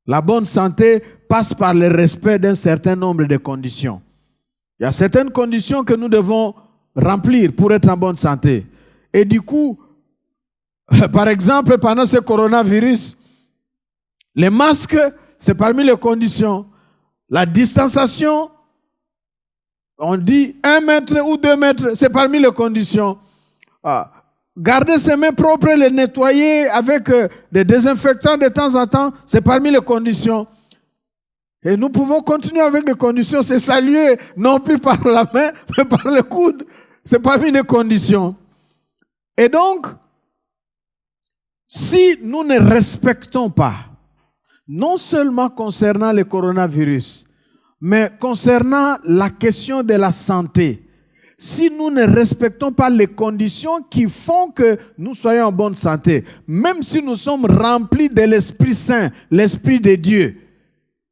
La bonne santé passe par le respect d'un certain nombre de conditions. Il y a certaines conditions que nous devons remplir pour être en bonne santé. Et du coup, par exemple, pendant ce coronavirus, les masques, c'est parmi les conditions. La distanciation, on dit 1 mètre ou 2 mètres, c'est parmi les conditions. Garder ses mains propres, les nettoyer avec des désinfectants de temps en temps, c'est parmi les conditions. Et nous pouvons continuer avec les conditions, c'est saluer non plus par la main, mais par le coude. C'est parmi les conditions. Et donc, si nous ne respectons pas non seulement concernant le coronavirus, mais concernant la question de la santé. Si nous ne respectons pas les conditions qui font que nous soyons en bonne santé, même si nous sommes remplis de l'Esprit Saint, l'Esprit de Dieu,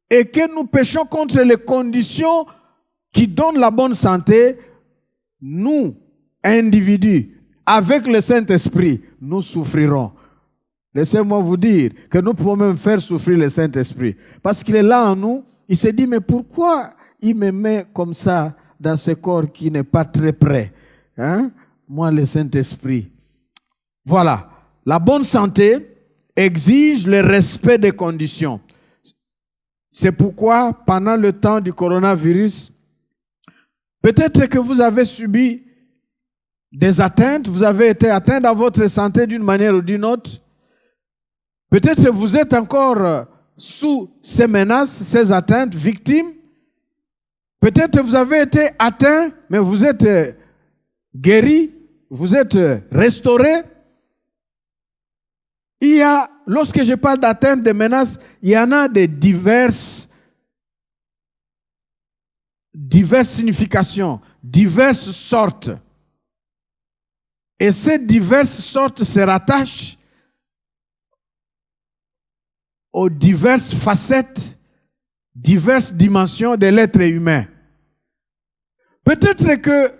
et que nous péchons contre les conditions qui donnent la bonne santé, nous, individus, avec le Saint-Esprit, nous souffrirons. Laissez-moi vous dire que nous pouvons même faire souffrir le Saint-Esprit. Parce qu'il est là en nous, il s'est dit, mais pourquoi il me met comme ça dans ce corps qui n'est pas très prêt, hein? Moi, le Saint-Esprit. Voilà. La bonne santé exige le respect des conditions. C'est pourquoi, pendant le temps du coronavirus, peut-être que vous avez subi des atteintes, vous avez été atteint dans votre santé d'une manière ou d'une autre. Peut-être que vous êtes encore sous ces menaces, ces atteintes, victimes. Peut-être que vous avez été atteint, mais vous êtes guéri, vous êtes restauré. Il y a, lorsque je parle d'atteinte, de menaces, il y en a de diverses significations, diverses sortes. Et ces diverses sortes se rattachent aux diverses facettes, diverses dimensions de l'être humain. Peut-être que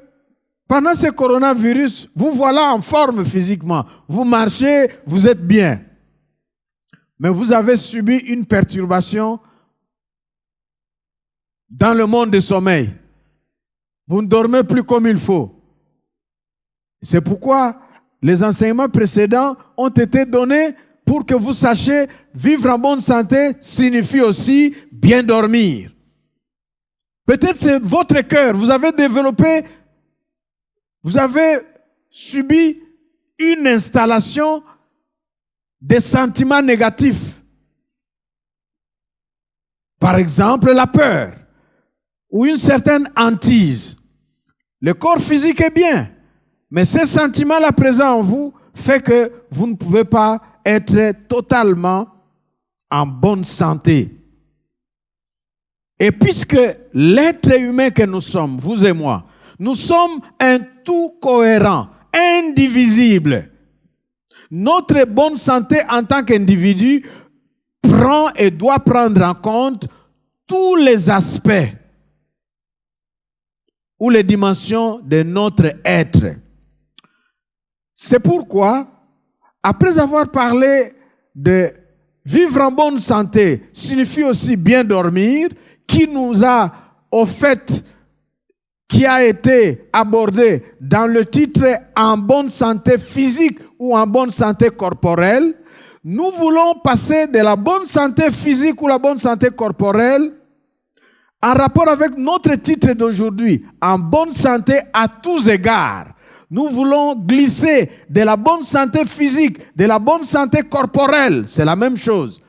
pendant ce coronavirus, vous voilà en forme physiquement. Vous marchez, vous êtes bien. Mais vous avez subi une perturbation dans le monde du sommeil. Vous ne dormez plus comme il faut. C'est pourquoi les enseignements précédents ont été donnés pour que vous sachiez vivre en bonne santé signifie aussi bien dormir. Peut-être c'est votre cœur. Vous avez développé, vous avez subi une installation des sentiments négatifs. Par exemple, la peur ou une certaine hantise. Le corps physique est bien, mais ces sentiments-là présents en vous fait que vous ne pouvez pas être totalement en bonne santé. Et puisque l'être humain que nous sommes, vous et moi, nous sommes un tout cohérent, indivisible. Notre bonne santé en tant qu'individu prend et doit prendre en compte tous les aspects ou les dimensions de notre être. C'est pourquoi, après avoir parlé de vivre en bonne santé, signifie aussi bien dormir, qui nous a, au fait, qui a été abordé dans le titre « En bonne santé physique » ou « En bonne santé corporelle », nous voulons passer de la bonne santé physique ou la bonne santé corporelle en rapport avec notre titre d'aujourd'hui, « En bonne santé à tous égards ». Nous voulons glisser de la bonne santé physique, de la bonne santé corporelle, c'est la même chose.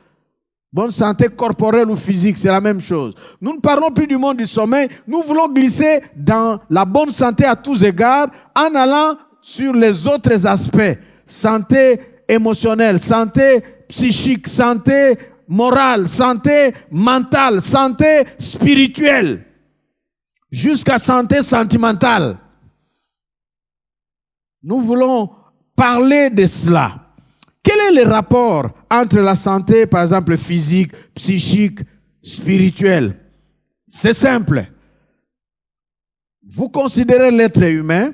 Bonne santé corporelle ou physique, c'est la même chose. Nous ne parlons plus du monde du sommeil, nous voulons glisser dans la bonne santé à tous égards en allant sur les autres aspects. Santé émotionnelle, santé psychique, santé morale, santé mentale, santé spirituelle, jusqu'à santé sentimentale. Nous voulons parler de cela. Quel est le rapport entre la santé, par exemple, physique, psychique, spirituelle? C'est simple. Vous considérez l'être humain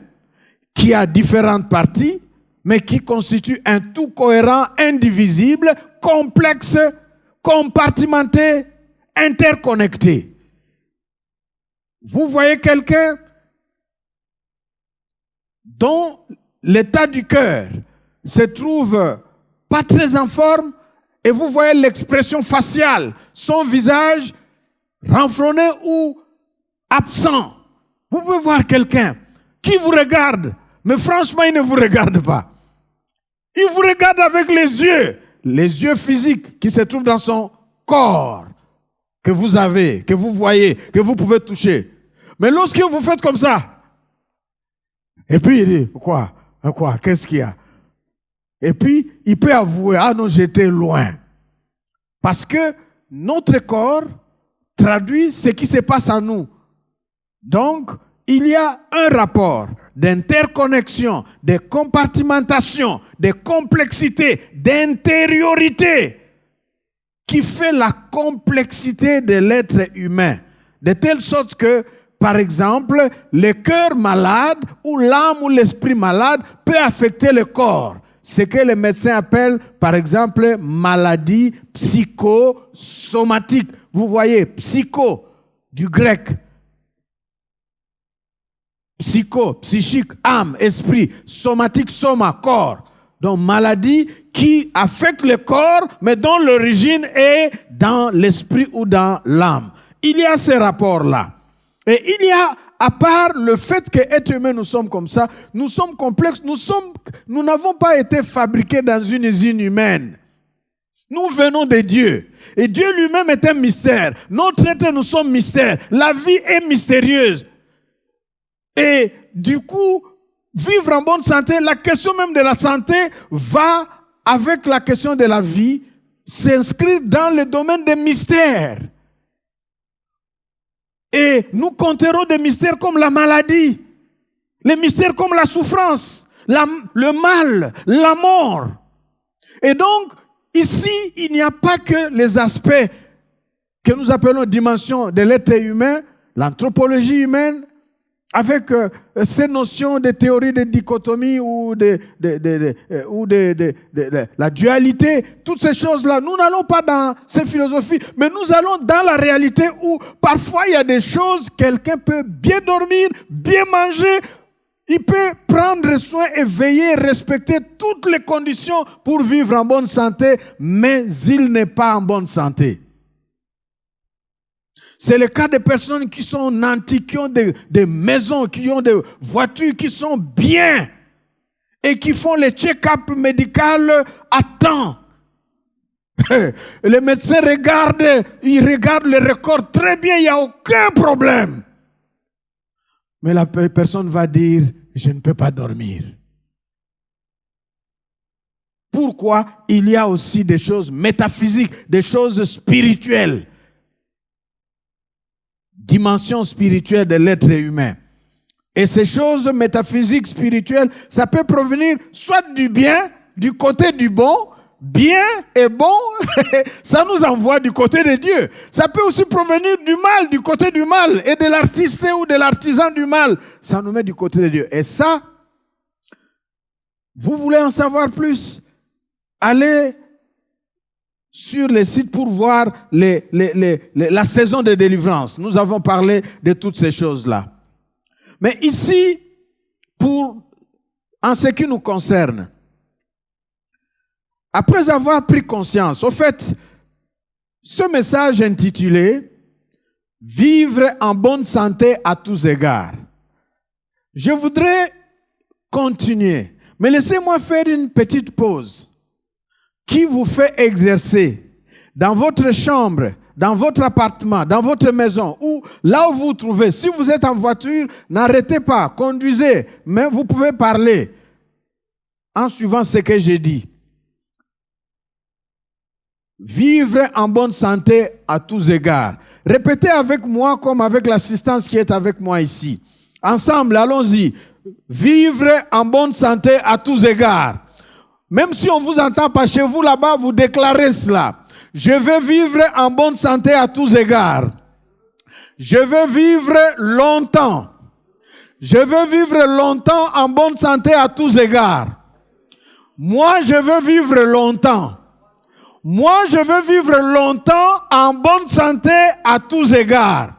qui a différentes parties, mais qui constitue un tout cohérent, indivisible, complexe, compartimenté, interconnecté. Vous voyez quelqu'un dont l'état du cœur se trouve pas très en forme, et vous voyez l'expression faciale, son visage renfrogné ou absent. Vous pouvez voir quelqu'un qui vous regarde, mais franchement, il ne vous regarde pas. Il vous regarde avec les yeux physiques qui se trouvent dans son corps, que vous avez, que vous voyez, que vous pouvez toucher. Mais lorsque vous faites comme ça, et puis il dit, quoi, qu'est-ce qu'il y a? Et puis, il peut avouer, ah non, j'étais loin. Parce que notre corps traduit ce qui se passe en nous. Donc, il y a un rapport d'interconnexion, de compartimentation, de complexité, d'intériorité qui fait la complexité de l'être humain. De telle sorte que, par exemple, le cœur malade ou l'âme ou l'esprit malade peut affecter le corps. Ce que les médecins appellent, par exemple, maladie psychosomatique. Vous voyez, psycho, du grec. Psycho, psychique, âme, esprit, somatique, soma, corps. Donc, maladie qui affecte le corps, mais dont l'origine est dans l'esprit ou dans l'âme. Il y a ces rapports-là. Et il y a, à part le fait qu'être humain, nous sommes comme ça, nous sommes complexes, nous n'avons pas été fabriqués dans une usine humaine. Nous venons de Dieu. Et Dieu lui-même est un mystère. Notre être, nous sommes mystères. La vie est mystérieuse. Et du coup, vivre en bonne santé, la question même de la santé va avec la question de la vie, s'inscrit dans le domaine des mystères. Et nous compterons des mystères comme la maladie, les mystères comme la souffrance, le mal, la mort. Et donc, ici, il n'y a pas que les aspects que nous appelons dimensions de l'être humain, l'anthropologie humaine, avec ces notions de théorie de dichotomie ou de la dualité, toutes ces choses-là, nous n'allons pas dans ces philosophies, mais nous allons dans la réalité où parfois il y a des choses, quelqu'un peut bien dormir, bien manger, il peut prendre soin et veiller, respecter toutes les conditions pour vivre en bonne santé, mais il n'est pas en bonne santé. C'est le cas des personnes qui sont nantis, qui ont des maisons, qui ont des voitures, qui sont bien et qui font les check-up médicaux à temps. Les médecins regardent les records très bien, il n'y a aucun problème. Mais la personne va dire, je ne peux pas dormir. Pourquoi? Il y a aussi des choses métaphysiques, des choses spirituelles. Dimension spirituelle de l'être humain. Et ces choses métaphysiques, spirituelles, ça peut provenir soit du bien, du côté du bon, bien et bon, ça nous envoie du côté de Dieu. Ça peut aussi provenir du mal, du côté du mal, et de l'artiste ou de l'artisan du mal. Ça nous met du côté de Dieu. Et ça, vous voulez en savoir plus? Allez sur les sites pour voir la saison de délivrance. Nous avons parlé de toutes ces choses-là. Mais ici, en ce qui nous concerne, après avoir pris conscience, au fait, ce message intitulé « Vivre en bonne santé à tous égards », je voudrais continuer, mais laissez-moi faire une petite pause qui vous fait exercer dans votre chambre, dans votre appartement, dans votre maison, ou là où vous vous trouvez. Si vous êtes en voiture, n'arrêtez pas, conduisez, mais vous pouvez parler en suivant ce que j'ai dit. Vivre en bonne santé à tous égards. Répétez avec moi comme avec l'assistance qui est avec moi ici. Ensemble, allons-y. Vivre en bonne santé à tous égards. Même si on ne vous entend pas chez vous là-bas, vous déclarez cela. Je veux vivre en bonne santé à tous égards. Je veux vivre longtemps. Je veux vivre longtemps en bonne santé à tous égards. Moi, je veux vivre longtemps. Moi, je veux vivre longtemps en bonne santé à tous égards.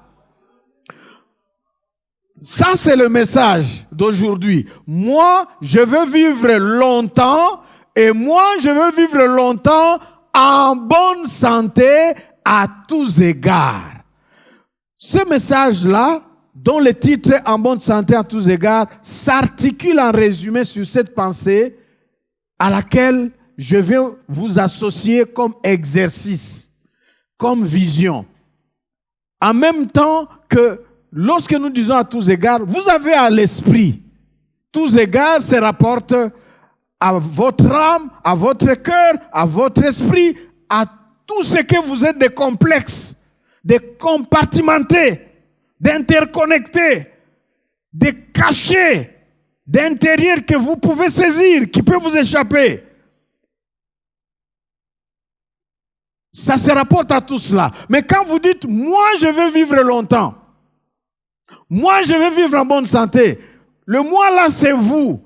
Ça, c'est le message d'aujourd'hui. Moi, je veux vivre longtemps. Et moi, je veux vivre longtemps en bonne santé à tous égards. Ce message-là, dont le titre est « En bonne santé à tous égards », s'articule en résumé sur cette pensée à laquelle je vais vous associer comme exercice, comme vision. En même temps que lorsque nous disons « à tous égards », vous avez à l'esprit. Tous égards se rapportent à votre âme, à votre cœur, à votre esprit, à tout ce que vous êtes des complexes, des compartimentés, d'interconnectés, des cachets d'intérieur que vous pouvez saisir, qui peut vous échapper. Ça se rapporte à tout cela. Mais quand vous dites, moi je veux vivre longtemps, moi je veux vivre en bonne santé, le moi là c'est vous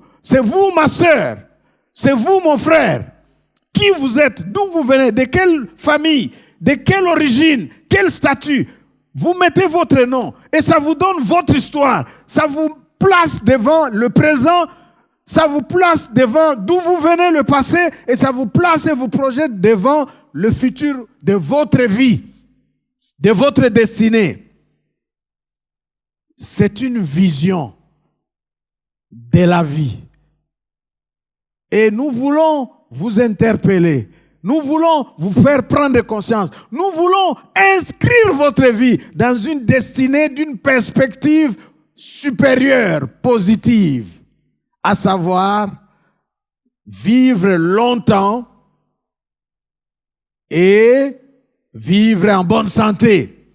ma soeur, c'est vous mon frère. Qui vous êtes, d'où vous venez, de quelle famille, de quelle origine, quel statut. Vous mettez votre nom et ça vous donne votre histoire. Ça vous place devant le présent, ça vous place devant d'où vous venez, le passé, et ça vous place et vous projette devant le futur de votre vie, de votre destinée. C'est une vision de la vie. Et nous voulons vous interpeller. Nous voulons vous faire prendre conscience. Nous voulons inscrire votre vie dans une destinée d'une perspective supérieure, positive, à savoir vivre longtemps et vivre en bonne santé.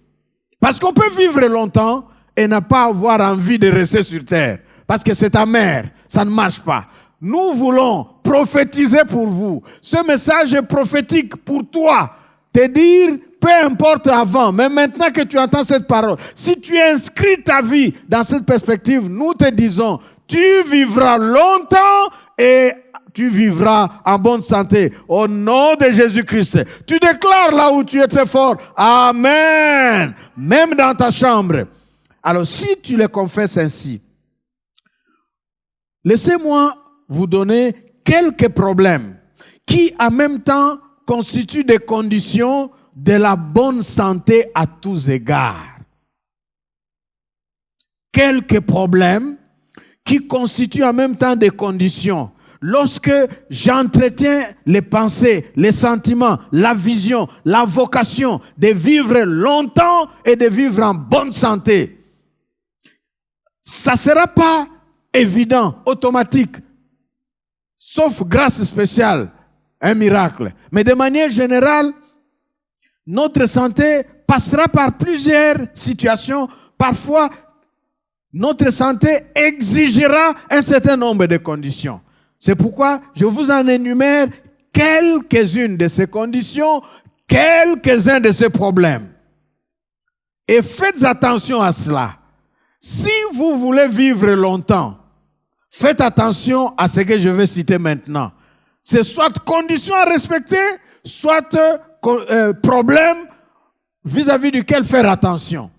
Parce qu'on peut vivre longtemps et ne pas avoir envie de rester sur terre. Parce que c'est amer, ça ne marche pas. Nous voulons prophétiser pour vous. Ce message est prophétique pour toi. Te dire, peu importe avant, mais maintenant que tu entends cette parole, si tu inscris ta vie dans cette perspective, nous te disons, tu vivras longtemps et tu vivras en bonne santé. Au nom de Jésus-Christ. Tu déclares là où tu es très fort. Amen. Même dans ta chambre. Alors, si tu le confesses ainsi, laissez-moi vous donner quelques problèmes qui, en même temps, constituent des conditions de la bonne santé à tous égards. Quelques problèmes qui constituent en même temps des conditions. Lorsque j'entretiens les pensées, les sentiments, la vision, la vocation de vivre longtemps et de vivre en bonne santé, ça ne sera pas évident, automatique, sauf grâce spéciale, un miracle. Mais de manière générale, notre santé passera par plusieurs situations. Parfois, notre santé exigera un certain nombre de conditions. C'est pourquoi je vous en énumère quelques-unes de ces conditions, quelques-uns de ces problèmes. Et faites attention à cela. Si vous voulez vivre longtemps, faites attention à ce que je vais citer maintenant. C'est soit conditions à respecter, soit problème vis-à-vis duquel faire attention.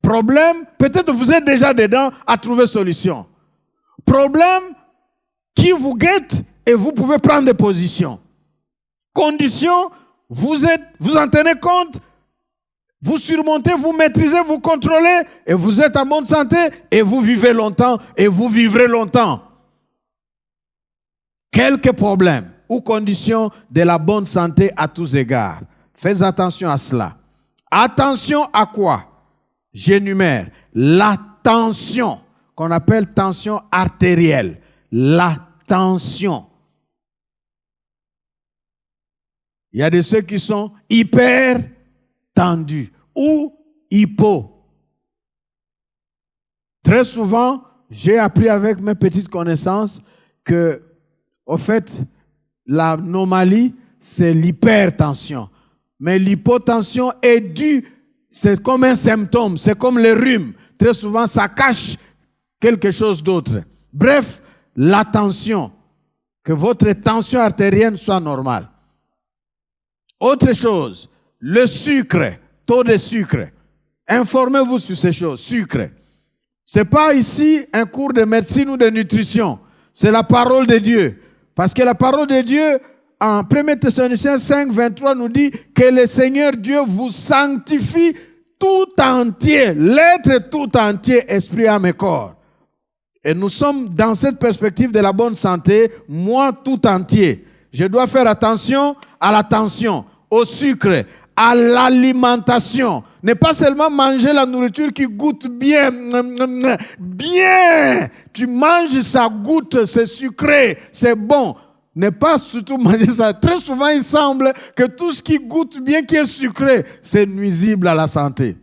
Problème, peut-être vous êtes déjà dedans à trouver solution. Problème qui vous guette et vous pouvez prendre des positions. Condition, vous en tenez compte, vous surmontez, vous maîtrisez, vous contrôlez et vous êtes en bonne santé et vous vivez longtemps et vous vivrez longtemps. Quelques problèmes ou conditions de la bonne santé à tous égards. Faites attention à cela. Attention à quoi? J'énumère la tension, qu'on appelle tension artérielle. La tension. Il y a de ceux qui sont hyper tendus ou hypo. Très souvent, j'ai appris avec mes petites connaissances que, au fait, l'anomalie, c'est l'hypertension. Mais l'hypotension est due, c'est comme un symptôme, c'est comme le rhume. Très souvent, ça cache quelque chose d'autre. Bref, la tension, que votre tension artérienne soit normale. Autre chose, le sucre, taux de sucre. Informez-vous sur ces choses, sucre. Ce n'est pas ici un cours de médecine ou de nutrition, c'est la parole de Dieu. Parce que la parole de Dieu, en 1 Thessaloniciens 5, 23, nous dit que le Seigneur Dieu vous sanctifie tout entier, l'être tout entier, esprit, âme et corps. Et nous sommes dans cette perspective de la bonne santé, moi tout entier. Je dois faire attention à la tension, au sucre, à l'alimentation. Ne pas seulement manger la nourriture qui goûte bien. Bien. Tu manges, ça goûte, c'est sucré, c'est bon. Ne pas surtout manger ça. Très souvent, il semble que tout ce qui goûte bien, qui est sucré, c'est nuisible à la santé.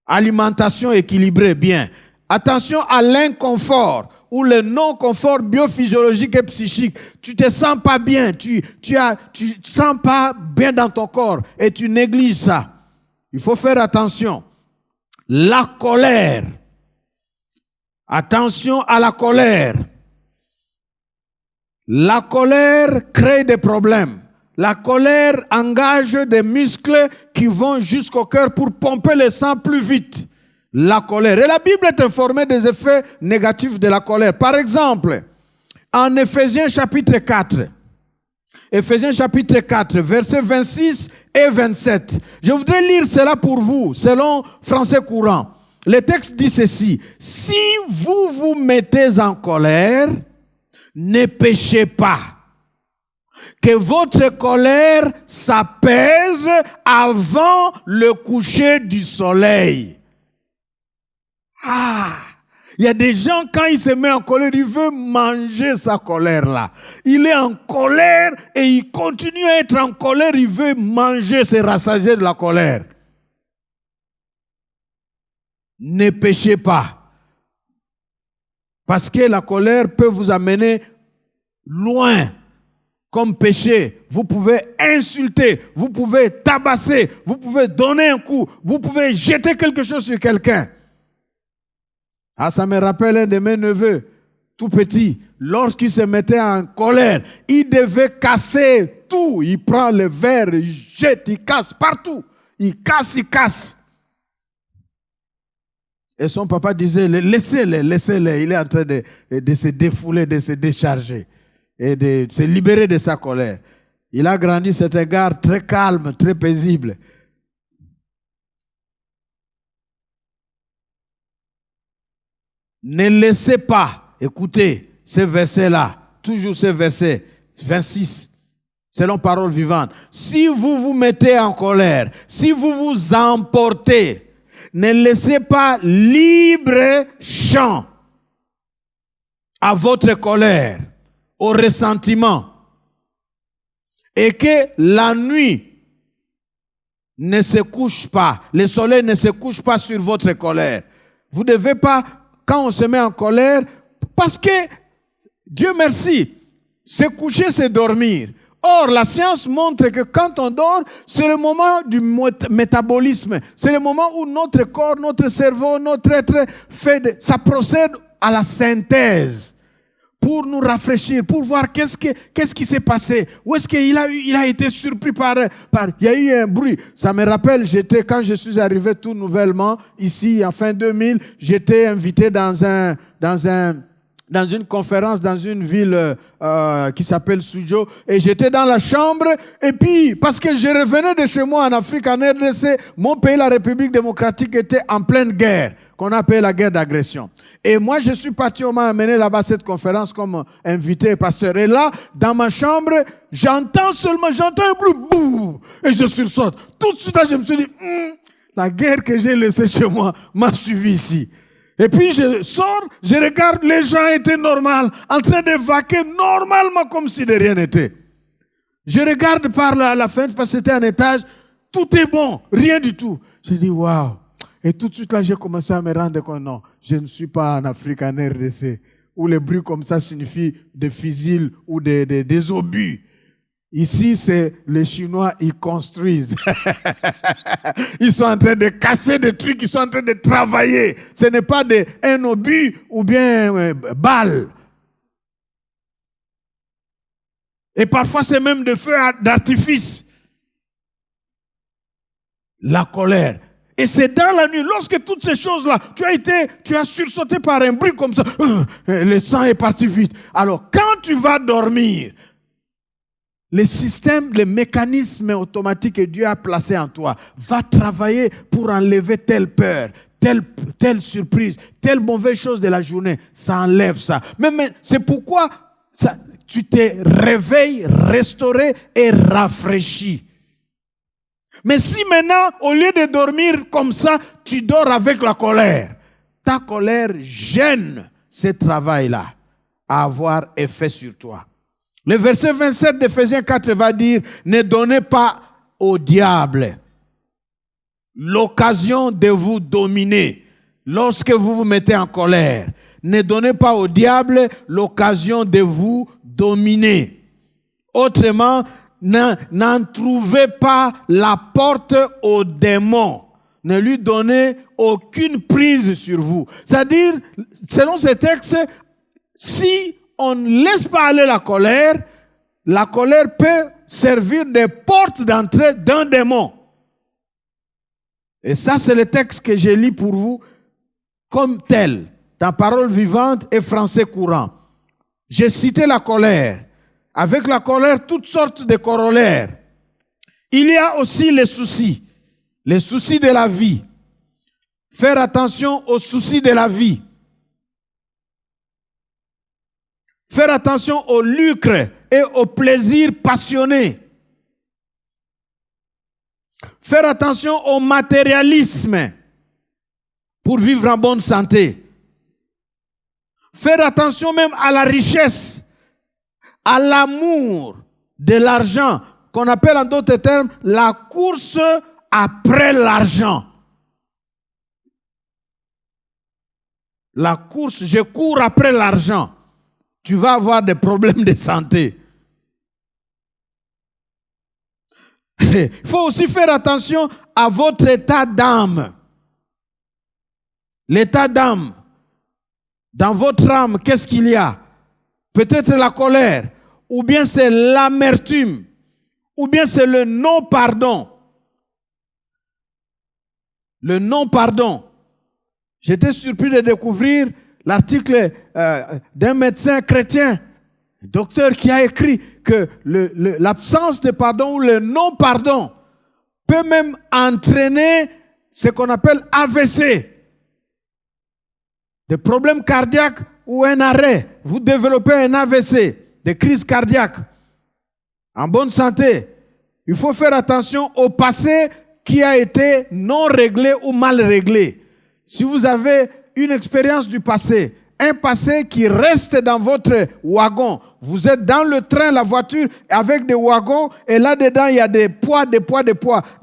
Alimentation équilibrée, bien. Attention à l'inconfort ou le non-confort biophysiologique et psychique. Tu te sens pas bien, tu sens pas bien dans ton corps et tu négliges ça. Il faut faire attention. La colère. Attention à la colère. La colère crée des problèmes. La colère engage des muscles qui vont jusqu'au cœur pour pomper le sang plus vite. La colère. Et la Bible est informée des effets négatifs de la colère. Par exemple, en Éphésiens chapitre 4, Éphésiens chapitre 4, versets 26 et 27. Je voudrais lire cela pour vous, selon français courant. Le texte dit ceci. Si vous vous mettez en colère, ne péchez pas. Que votre colère s'apaise avant le coucher du soleil. Il y a des gens, quand il se met en colère, il veut manger sa colère-là. Il est en colère et il continue à être en colère, il veut manger, se rassasier de la colère. Ne péchez pas. Parce que la colère peut vous amener loin. Comme péché, vous pouvez insulter, vous pouvez tabasser, vous pouvez donner un coup, vous pouvez jeter quelque chose sur quelqu'un. Ça me rappelle un de mes neveux, tout petit, lorsqu'il se mettait en colère, il devait casser tout. Il prend le verre, il jette, il casse partout. Il casse. Et son papa disait, laissez-le, il est en train de se défouler, de se décharger et de se libérer de sa colère. Il a grandi cet égard très calme, très paisible. Ne laissez pas, écoutez, ce verset-là, toujours ce verset 26, selon parole vivante. Si vous vous mettez en colère, si vous vous emportez, ne laissez pas libre champ à votre colère, au ressentiment, et que la nuit ne se couche pas, le soleil ne se couche pas sur votre colère. Vous ne devez pas, quand on se met en colère, parce que, Dieu merci, se coucher, c'est dormir. Or, la science montre que quand on dort, c'est le moment du métabolisme. C'est le moment où notre corps, notre cerveau, notre être ça procède à la synthèse pour nous rafraîchir, pour voir qu'est-ce qui s'est passé. Où est-ce qu'il a été surpris par... Il y a eu un bruit. Ça me rappelle, quand je suis arrivé tout nouvellement, ici, en fin 2000, j'étais invité dans une conférence dans une ville qui s'appelle Suzhou, et j'étais dans la chambre, et puis parce que je revenais de chez moi en Afrique, en RDC, mon pays, la République démocratique, était en pleine guerre, qu'on appelle la guerre d'agression. Et moi, je suis parti, on m'a amené là-bas cette conférence comme invité pasteur. Et là, dans ma chambre, j'entends un bruit, bouh, et je sursaute. Tout de suite, là, je me suis dit, la guerre que j'ai laissée chez moi m'a suivi ici. Et puis je sors, je regarde, les gens étaient normaux, en train de vaquer normalement comme si de rien n'était. Je regarde par la fenêtre parce que c'était un étage, tout est bon, rien du tout. Je dis waouh. Et tout de suite là, j'ai commencé à me rendre compte, non, je ne suis pas en Afrique, en RDC, où les bruits comme ça signifient des fusils ou des obus. Ici, c'est les Chinois, ils construisent. Ils sont en train de casser des trucs, ils sont en train de travailler. Ce n'est pas un obus ou bien balle. Et parfois, c'est même des feux d'artifice. La colère. Et c'est dans la nuit, lorsque toutes ces choses-là, tu as sursauté par un bruit comme ça, le sang est parti vite. Alors, quand tu vas dormir, les systèmes, les mécanismes automatiques que Dieu a placés en toi va travailler pour enlever telle peur, telle surprise, telle mauvaise chose de la journée. Ça enlève ça. Mais c'est pourquoi tu te réveilles, restauré et rafraîchi. Mais si maintenant, au lieu de dormir comme ça, tu dors avec la colère, ta colère gêne ce travail-là. à avoir effet sur toi. Le verset 27 d'Éphésiens 4 va dire, ne donnez pas au diable l'occasion de vous dominer lorsque vous vous mettez en colère. Ne donnez pas au diable l'occasion de vous dominer. Autrement, n'en trouvez pas la porte au démon. Ne lui donnez aucune prise sur vous. C'est-à-dire, selon ce texte, si on ne laisse pas aller la colère peut servir de porte d'entrée d'un démon. Et ça, c'est le texte que je lis pour vous comme tel, dans Parole vivante et français courant. J'ai cité la colère. Avec la colère, toutes sortes de corollaires. Il y a aussi les soucis de la vie. Faire attention aux soucis de la vie. Faire attention au lucre et au plaisir passionné. Faire attention au matérialisme pour vivre en bonne santé. Faire attention même à la richesse, à l'amour de l'argent, qu'on appelle en d'autres termes la course après l'argent. La course, je cours après l'argent. Tu vas avoir des problèmes de santé. Il faut aussi faire attention à votre état d'âme. L'état d'âme. Dans votre âme, qu'est-ce qu'il y a? Peut-être la colère, ou bien c'est l'amertume, ou bien c'est le non-pardon. Le non-pardon. J'étais surpris de découvrir l'article d'un médecin chrétien, un docteur qui a écrit que l'absence de pardon ou le non-pardon peut même entraîner ce qu'on appelle AVC, des problèmes cardiaques ou un arrêt. Vous développez un AVC, des crises cardiaques. En bonne santé, il faut faire attention au passé qui a été non réglé ou mal réglé. Si vous avez une expérience du passé, un passé qui reste dans votre wagon, vous êtes dans le train, la voiture, avec des wagons, et là-dedans, il y a des poids.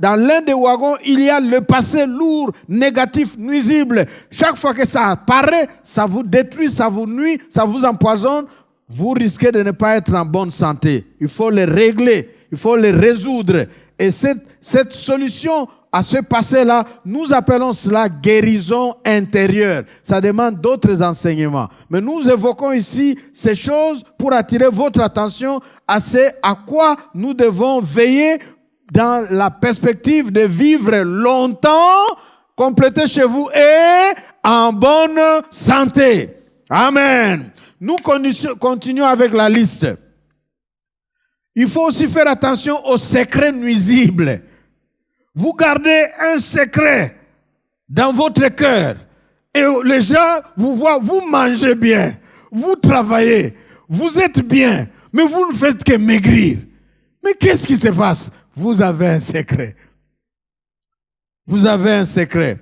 Dans l'un des wagons, il y a le passé lourd, négatif, nuisible. Chaque fois que ça apparaît, ça vous détruit, ça vous nuit, ça vous empoisonne. Vous risquez de ne pas être en bonne santé. Il faut les régler, il faut les résoudre. Et cette solution à ce passé-là, nous appelons cela guérison intérieure. Ça demande d'autres enseignements. Mais nous évoquons ici ces choses pour attirer votre attention à ce à quoi nous devons veiller dans la perspective de vivre longtemps, compléter chez vous et en bonne santé. Amen. Nous continuons avec la liste. Il faut aussi faire attention aux secrets nuisibles. Vous gardez un secret dans votre cœur et les gens vous voient, vous mangez bien, vous travaillez, vous êtes bien, mais vous ne faites que maigrir. Mais qu'est-ce qui se passe? Vous avez un secret. Vous avez un secret.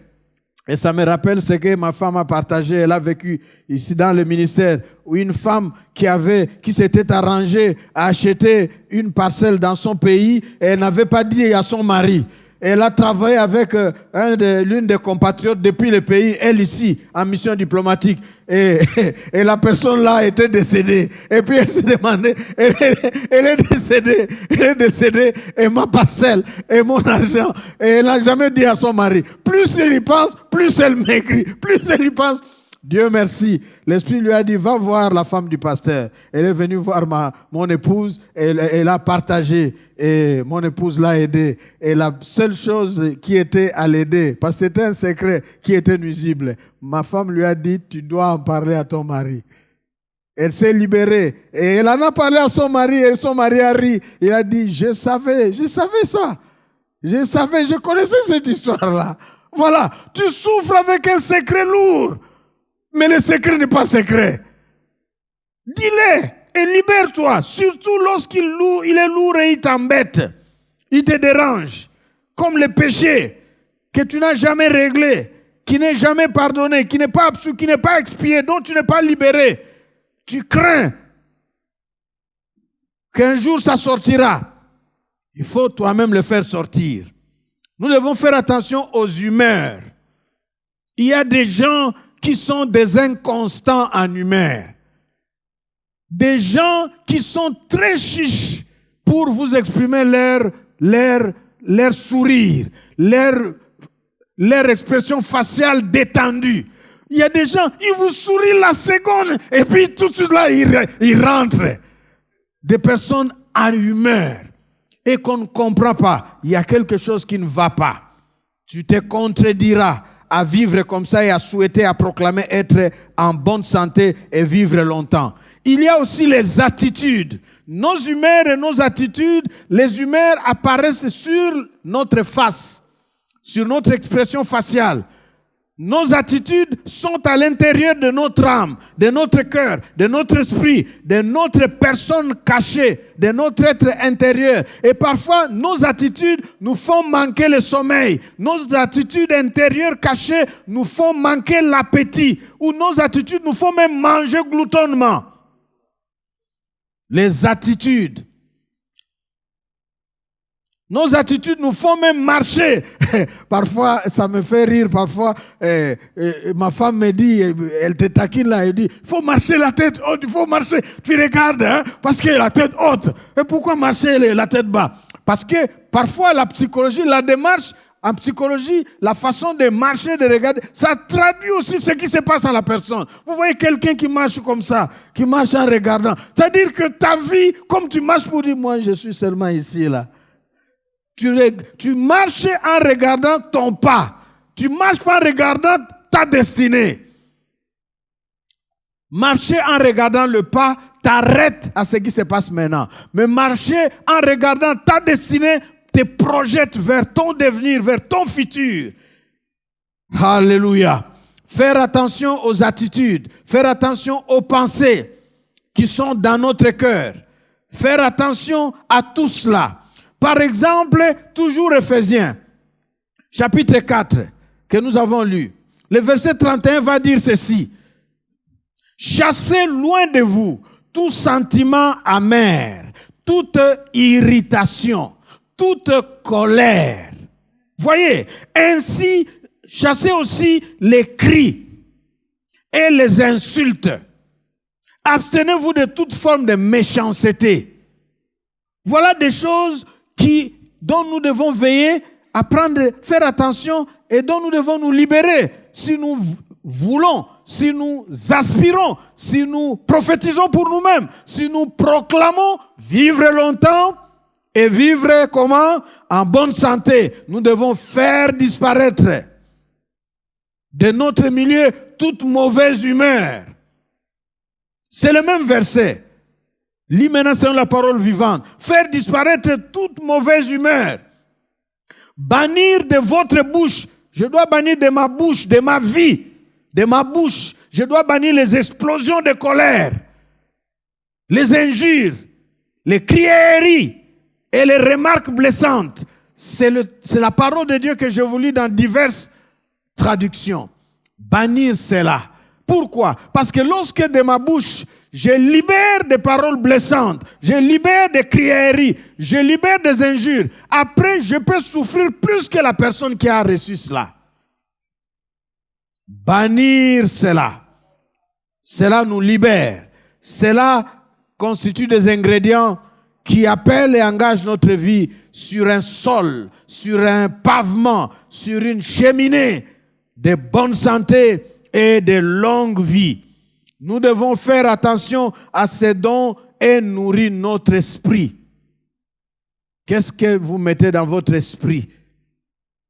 Et ça me rappelle ce que ma femme a partagé. Elle a vécu ici dans le ministère où une femme qui s'était arrangée à acheter une parcelle dans son pays et elle n'avait pas dit à son mari. Elle a travaillé avec l'une des compatriotes depuis le pays, elle ici, en mission diplomatique. Et la personne là était décédée. Et puis elle s'est demandé, elle est décédée, et ma parcelle, et mon argent. Et elle n'a jamais dit à son mari. Plus elle y pense, plus elle maigrit. Plus elle y pense. Dieu merci. L'Esprit lui a dit, va voir la femme du pasteur. Elle est venue voir mon épouse, elle a partagé et mon épouse l'a aidée. Et la seule chose qui était à l'aider, parce que c'était un secret qui était nuisible, ma femme lui a dit, tu dois en parler à ton mari. Elle s'est libérée et elle en a parlé à son mari et son mari a ri. Il a dit, je savais ça. Je connaissais cette histoire-là. Voilà, tu souffres avec un secret lourd. Mais le secret n'est pas secret. Dis-le et libère-toi. Surtout lorsqu'il est lourd et il t'embête. Il te dérange. Comme le péché que tu n'as jamais réglé, qui n'est jamais pardonné, qui n'est pas absous, qui n'est pas expié, dont tu n'es pas libéré. tu crains qu'un jour ça sortira. Il faut toi-même le faire sortir. Nous devons faire attention aux humeurs. Il y a des gens qui sont des inconstants en humeur. Des gens qui sont très chiches pour vous exprimer leur sourire, leur expression faciale détendue. Il y a des gens, ils vous sourient la seconde et puis tout de suite là, ils rentrent. Des personnes en humeur et qu'on ne comprend pas. Il y a quelque chose qui ne va pas. Tu te contrediras à vivre comme ça et à souhaiter, à proclamer être en bonne santé et vivre longtemps. Il y a aussi les attitudes. Nos humeurs et nos attitudes, les humeurs apparaissent sur notre face, sur notre expression faciale. Nos attitudes sont à l'intérieur de notre âme, de notre cœur, de notre esprit, de notre personne cachée, de notre être intérieur. Et parfois, nos attitudes nous font manquer le sommeil. Nos attitudes intérieures cachées nous font manquer l'appétit. Ou nos attitudes nous font même manger gloutonnement. Les attitudes. Nos attitudes nous font même marcher. Parfois, ça me fait rire. Parfois, ma femme me dit, elle te taquine là, elle dit, il faut marcher la tête haute, il faut marcher. Tu regardes, hein, parce que la tête haute. Et pourquoi marcher la tête bas? Parce que parfois, la psychologie, la démarche, en psychologie, la façon de marcher, de regarder, ça traduit aussi ce qui se passe en la personne. Vous voyez quelqu'un qui marche comme ça, qui marche en regardant. C'est-à-dire que ta vie, comme tu marches pour dire, moi, je suis seulement ici, là. Tu marches en regardant ton pas. Tu marches pas en regardant ta destinée. Marcher en regardant le pas t'arrête à ce qui se passe maintenant. Mais marcher en regardant ta destinée te projette vers ton devenir, vers ton futur. Alléluia. Faire attention aux attitudes. Faire attention aux pensées qui sont dans notre cœur. Faire attention à tout cela. Par exemple, toujours Éphésiens, chapitre 4, que nous avons lu. Le verset 31 va dire ceci. Chassez loin de vous tout sentiment amer, toute irritation, toute colère. Voyez, ainsi, chassez aussi les cris et les insultes. Abstenez-vous de toute forme de méchanceté. Voilà des choses dont nous devons veiller à faire attention et dont nous devons nous libérer si nous voulons, si nous aspirons, si nous prophétisons pour nous-mêmes, si nous proclamons vivre longtemps et vivre comment? En bonne santé. Nous devons faire disparaître de notre milieu toute mauvaise humeur. C'est le même verset. Lis maintenant selon la parole vivante. Faire disparaître toute mauvaise humeur. Bannir de votre bouche. Je dois bannir de ma bouche, de ma vie, de ma bouche. Je dois bannir les explosions de colère, les injures, les crières et les remarques blessantes. C'est la parole de Dieu que je vous lis dans diverses traductions. Bannir cela. Pourquoi? Parce que lorsque de ma bouche, je libère des paroles blessantes, je libère des crières, je libère des injures. Après, je peux souffrir plus que la personne qui a reçu cela. Bannir cela. Cela nous libère. Cela constitue des ingrédients qui appellent et engagent notre vie sur un sol, sur un pavement, sur une cheminée de bonne santé et de longue vie. Nous devons faire attention à ce dont est nourri notre esprit. Qu'est-ce que vous mettez dans votre esprit?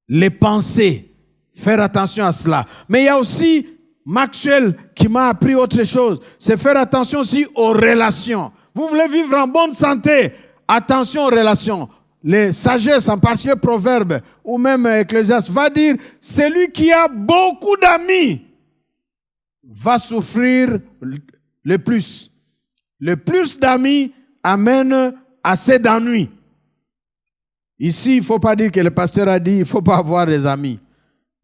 Les pensées. Faire attention à cela. Mais il y a aussi Maxwell qui m'a appris autre chose. C'est faire attention aussi aux relations. Vous voulez vivre en bonne santé? Attention aux relations. Les sagesses, en particulier Proverbes ou même Ecclésiaste, va dire celui qui a beaucoup d'amis va souffrir le plus. Le plus d'amis amène assez d'ennuis. Ici, il ne faut pas dire que le pasteur a dit il ne faut pas avoir des amis.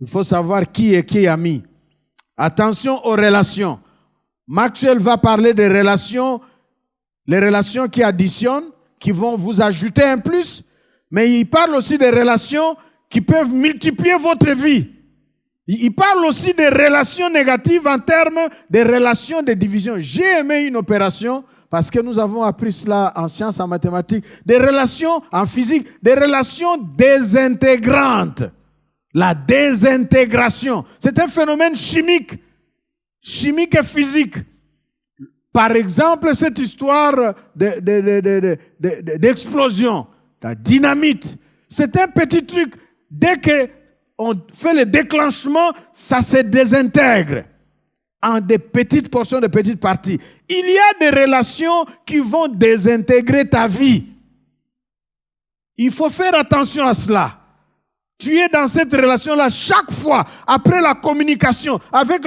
Il faut savoir qui est ami. Attention aux relations. Maxwell va parler des relations, les relations qui additionnent, qui vont vous ajouter un plus, mais il parle aussi des relations qui peuvent multiplier votre vie. Il parle aussi des relations négatives en termes de relations de division. J'ai aimé une opération, parce que nous avons appris cela en sciences, en mathématiques, des relations en physique, des relations désintégrantes. La désintégration, c'est un phénomène chimique et physique. Par exemple, cette histoire d'explosion, la dynamite, c'est un petit truc. Dès qu'on fait le déclenchement, ça se désintègre en des petites portions, de petites parties. Il y a des relations qui vont désintégrer ta vie. Il faut faire attention à cela. Tu es dans cette relation-là chaque fois, après la communication, après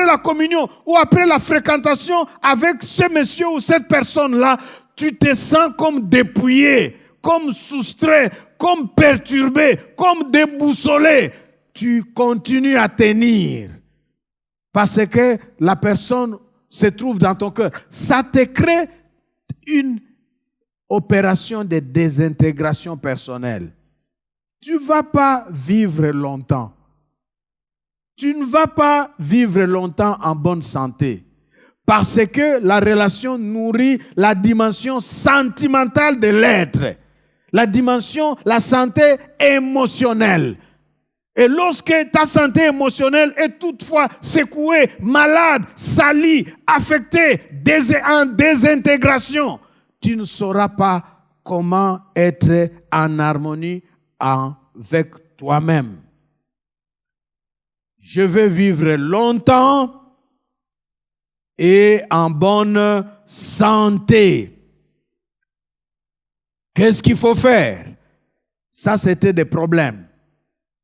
la communion ou après la fréquentation avec ce monsieur ou cette personne-là, tu te sens comme dépouillé, comme soustrait, comme perturbé, comme déboussolé. Tu continues à tenir parce que la personne se trouve dans ton cœur. Ça te crée une opération de désintégration personnelle. Tu ne vas pas vivre longtemps. Tu ne vas pas vivre longtemps en bonne santé. Parce que la relation nourrit la dimension sentimentale de l'être. La dimension, la santé émotionnelle. Et lorsque ta santé émotionnelle est toutefois secouée, malade, salie, affectée, en désintégration, tu ne sauras pas comment être en harmonie avec toi-même. Je veux vivre longtemps et en bonne santé. Qu'est-ce qu'il faut faire? Ça, c'était des problèmes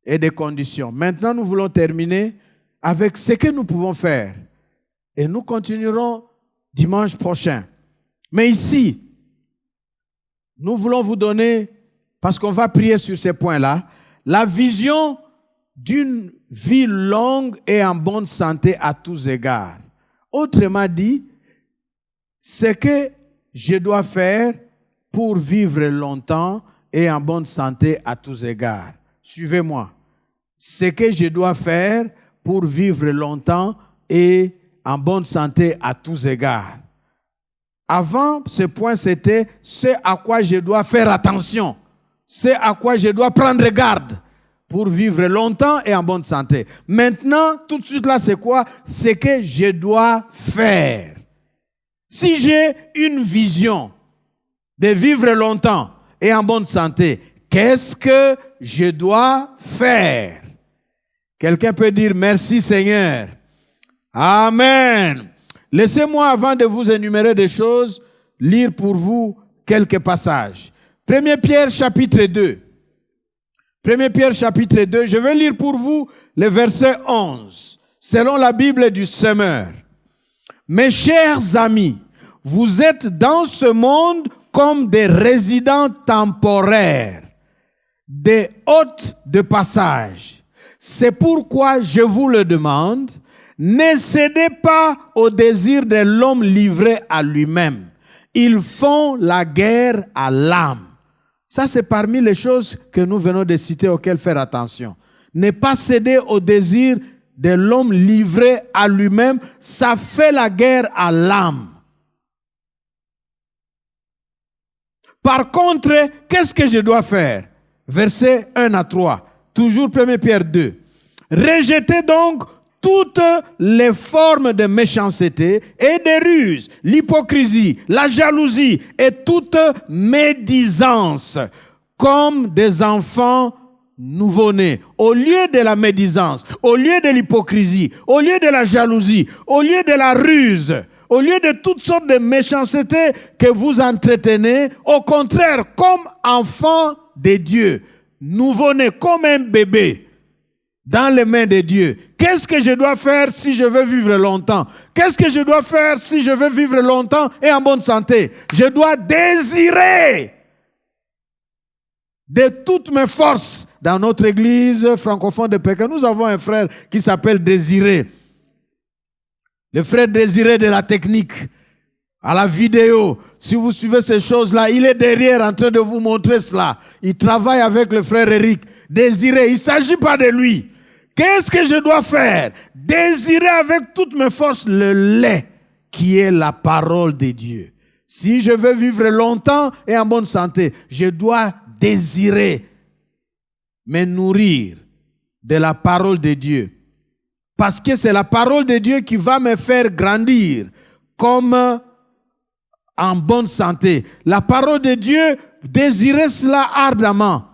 et des conditions. Maintenant, nous voulons terminer avec ce que nous pouvons faire. Et nous continuerons dimanche prochain. Mais ici, nous voulons vous donner, parce qu'on va prier sur ces points-là, la vision d'une vie longue et en bonne santé à tous égards. Autrement dit, ce que je dois faire pour vivre longtemps et en bonne santé à tous égards. Suivez-moi. Ce que je dois faire pour vivre longtemps et en bonne santé à tous égards. Avant, ce point, c'était ce à quoi je dois faire attention. C'est à quoi je dois prendre garde pour vivre longtemps et en bonne santé. Maintenant, tout de suite là, c'est quoi? C'est que je dois faire. Si j'ai une vision de vivre longtemps et en bonne santé, qu'est-ce que je dois faire? Quelqu'un peut dire merci Seigneur. Amen. Laissez-moi, avant de vous énumérer des choses, lire pour vous quelques passages. 1 Pierre chapitre 2. 1 Pierre chapitre 2, je vais lire pour vous le verset 11, selon la Bible du Semeur. Mes chers amis, vous êtes dans ce monde comme des résidents temporaires, des hôtes de passage. C'est pourquoi je vous le demande, ne cédez pas au désir de l'homme livré à lui-même. Ils font la guerre à l'âme. Ça, c'est parmi les choses que nous venons de citer auxquelles faire attention. Ne pas céder au désir de l'homme livré à lui-même, ça fait la guerre à l'âme. Par contre, qu'est-ce que je dois faire? Versets 1 à 3, toujours 1 Pierre 2. Rejetez donc toutes les formes de méchanceté et de ruse, l'hypocrisie, la jalousie et toute médisance, comme des enfants nouveau-nés. Au lieu de la médisance, au lieu de l'hypocrisie, au lieu de la jalousie, au lieu de la ruse, au lieu de toutes sortes de méchanceté que vous entretenez, au contraire, comme enfants de Dieu, nouveau-nés, comme un bébé, dans les mains de Dieu. Qu'est-ce que je dois faire si je veux vivre longtemps? Qu'est-ce que je dois faire si je veux vivre longtemps et en bonne santé? Je dois désirer de toutes mes forces. Dans notre église francophone de Pékin, nous avons un frère qui s'appelle Désiré. Le frère Désiré de la technique, à la vidéo, si vous suivez ces choses-là, il est derrière en train de vous montrer cela. Il travaille avec le frère Eric. Désiré, il ne s'agit pas de lui. Qu'est-ce que je dois faire? Désirer avec toutes mes forces le lait qui est la parole de Dieu. Si je veux vivre longtemps et en bonne santé, je dois désirer me nourrir de la parole de Dieu. Parce que c'est la parole de Dieu qui va me faire grandir comme en bonne santé. La parole de Dieu, désirez cela ardemment,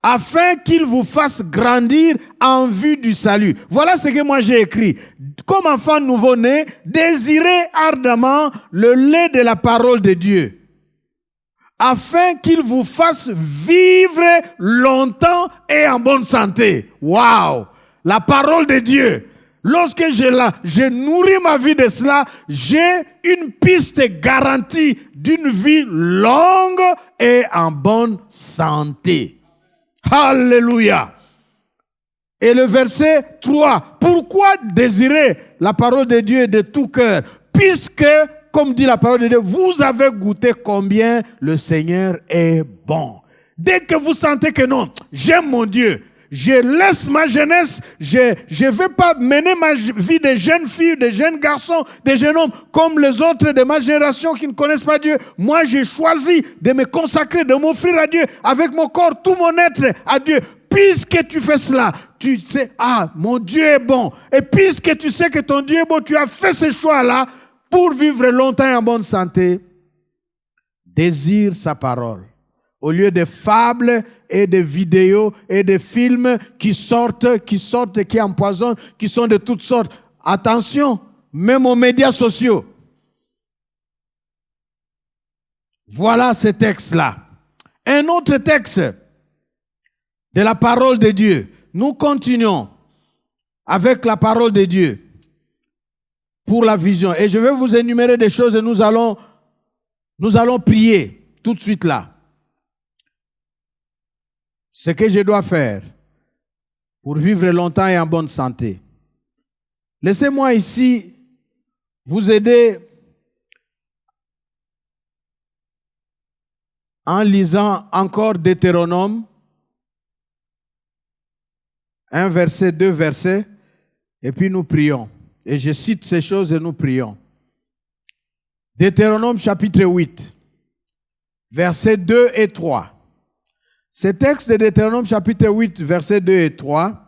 afin qu'il vous fasse grandir en vue du salut. Voilà ce que moi j'ai écrit. Comme enfant nouveau-né, désirez ardemment le lait de la parole de Dieu, afin qu'il vous fasse vivre longtemps et en bonne santé. Waouh! La parole de Dieu. Lorsque je nourris ma vie de cela, j'ai une piste garantie d'une vie longue et en bonne santé. Alléluia. Et le verset 3. Pourquoi désirer la parole de Dieu de tout cœur? Puisque, comme dit la parole de Dieu, vous avez goûté combien le Seigneur est bon. Dès que vous sentez que non, j'aime mon Dieu, je laisse ma jeunesse, je ne vais pas mener ma vie de jeune fille, de jeune garçon, de jeune homme, comme les autres de ma génération qui ne connaissent pas Dieu. Moi, j'ai choisi de me consacrer, de m'offrir à Dieu, avec mon corps, tout mon être à Dieu. Puisque tu fais cela, tu sais, mon Dieu est bon. Et puisque tu sais que ton Dieu est bon, tu as fait ce choix-là pour vivre longtemps et en bonne santé. Désire sa parole. Au lieu de fables et de vidéos et de films qui sortent, qui empoisonnent, qui sont de toutes sortes. Attention, même aux médias sociaux. Voilà ce texte-là. Un autre texte de la parole de Dieu. Nous continuons avec la parole de Dieu pour la vision. Et je vais vous énumérer des choses et nous allons prier tout de suite là. Ce que je dois faire pour vivre longtemps et en bonne santé. Laissez-moi ici vous aider en lisant encore Deutéronome, 1 verset, 2 versets, et puis nous prions. Et je cite ces choses et nous prions. Deutéronome chapitre 8, versets 2 et 3. Ce texte de Deutéronome chapitre 8, versets 2 et 3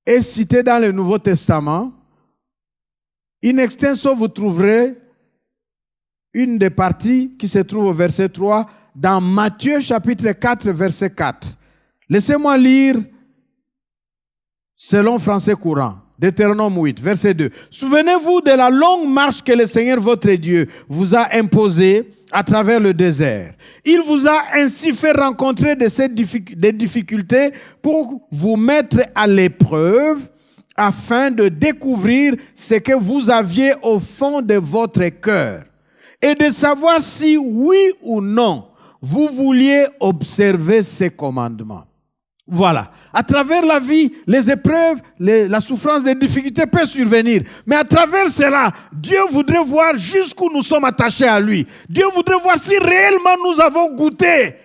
est cité dans le Nouveau Testament. In extenso, vous trouverez une des parties qui se trouve au verset 3 dans Matthieu chapitre 4, verset 4. Laissez-moi lire selon français courant. Deutéronome 8, verset 2. Souvenez-vous de la longue marche que le Seigneur votre Dieu vous a imposée à travers le désert. Il vous a ainsi fait rencontrer des difficultés pour vous mettre à l'épreuve afin de découvrir ce que vous aviez au fond de votre cœur et de savoir si oui ou non vous vouliez observer ces commandements. Voilà. À travers la vie, les épreuves, la souffrance, les difficultés peuvent survenir. Mais à travers cela, Dieu voudrait voir jusqu'où nous sommes attachés à lui. Dieu voudrait voir si réellement nous avons goûté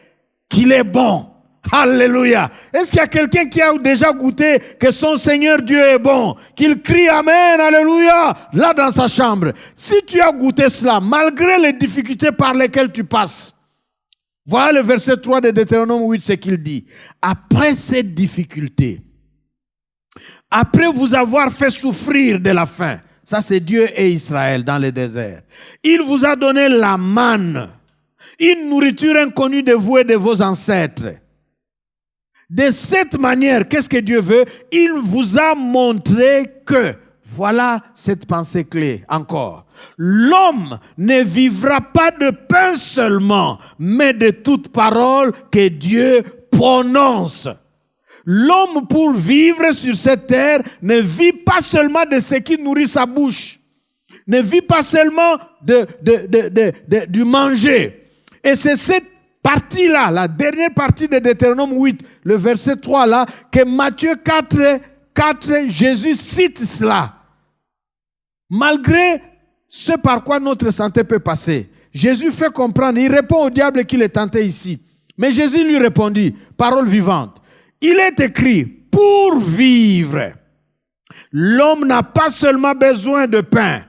qu'il est bon. Alléluia. Est-ce qu'il y a quelqu'un qui a déjà goûté que son Seigneur Dieu est bon? Qu'il crie Amen, Alléluia, là dans sa chambre. Si tu as goûté cela, malgré les difficultés par lesquelles tu passes, voilà le verset 3 de Deutéronome 8, ce qu'il dit. Après cette difficulté, après vous avoir fait souffrir de la faim, ça c'est Dieu et Israël dans le désert, il vous a donné la manne, une nourriture inconnue de vous et de vos ancêtres. De cette manière, qu'est-ce que Dieu veut? Il vous a montré que, voilà cette pensée clé encore. L'homme ne vivra pas de pain seulement, mais de toute parole que Dieu prononce. L'homme, pour vivre sur cette terre, ne vit pas seulement de ce qui nourrit sa bouche, ne vit pas seulement du manger. Et c'est cette partie-là, la dernière partie de Deutéronome 8, le verset 3 là, que Matthieu 4, Jésus cite cela. Malgré ce par quoi notre santé peut passer, Jésus fait comprendre, il répond au diable qu'il est tenté ici. Mais Jésus lui répondit, parole vivante, il est écrit, pour vivre, l'homme n'a pas seulement besoin de pain.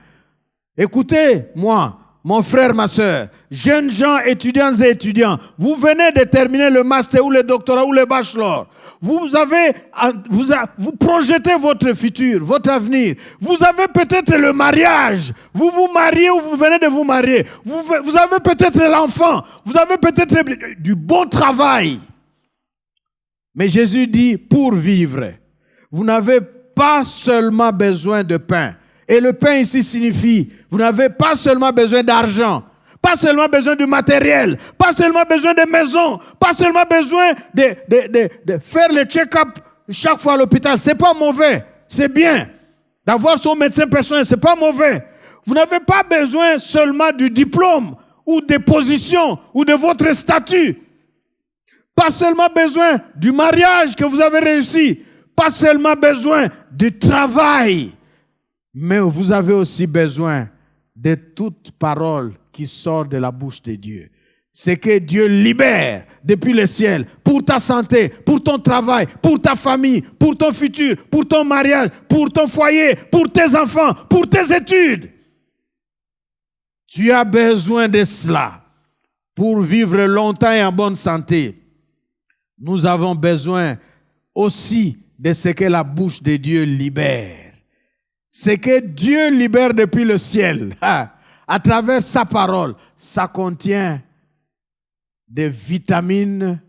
Écoutez-moi, mon frère, ma soeur, jeunes gens, étudiants et étudiants, vous venez de terminer le master ou le doctorat ou le bachelor. Vous projetez votre futur, votre avenir. Vous avez peut-être le mariage. Vous vous mariez ou vous venez de vous marier. Vous avez peut-être l'enfant. Vous avez peut-être du bon travail. Mais Jésus dit, pour vivre, vous n'avez pas seulement besoin de pain. Et le pain ici signifie, vous n'avez pas seulement besoin d'argent, pas seulement besoin de matériel, pas seulement besoin de maison, pas seulement besoin de faire le check-up chaque fois à l'hôpital. C'est pas mauvais, c'est bien. D'avoir son médecin personnel, c'est pas mauvais. Vous n'avez pas besoin seulement du diplôme ou des positions ou de votre statut. Pas seulement besoin du mariage que vous avez réussi, pas seulement besoin du travail. Mais vous avez aussi besoin de toute parole qui sort de la bouche de Dieu. C'est que Dieu libère depuis le ciel pour ta santé, pour ton travail, pour ta famille, pour ton futur, pour ton mariage, pour ton foyer, pour tes enfants, pour tes études. Tu as besoin de cela pour vivre longtemps et en bonne santé. Nous avons besoin aussi de ce que la bouche de Dieu libère. Ce que Dieu libère depuis le ciel, à travers sa parole, ça contient des vitamines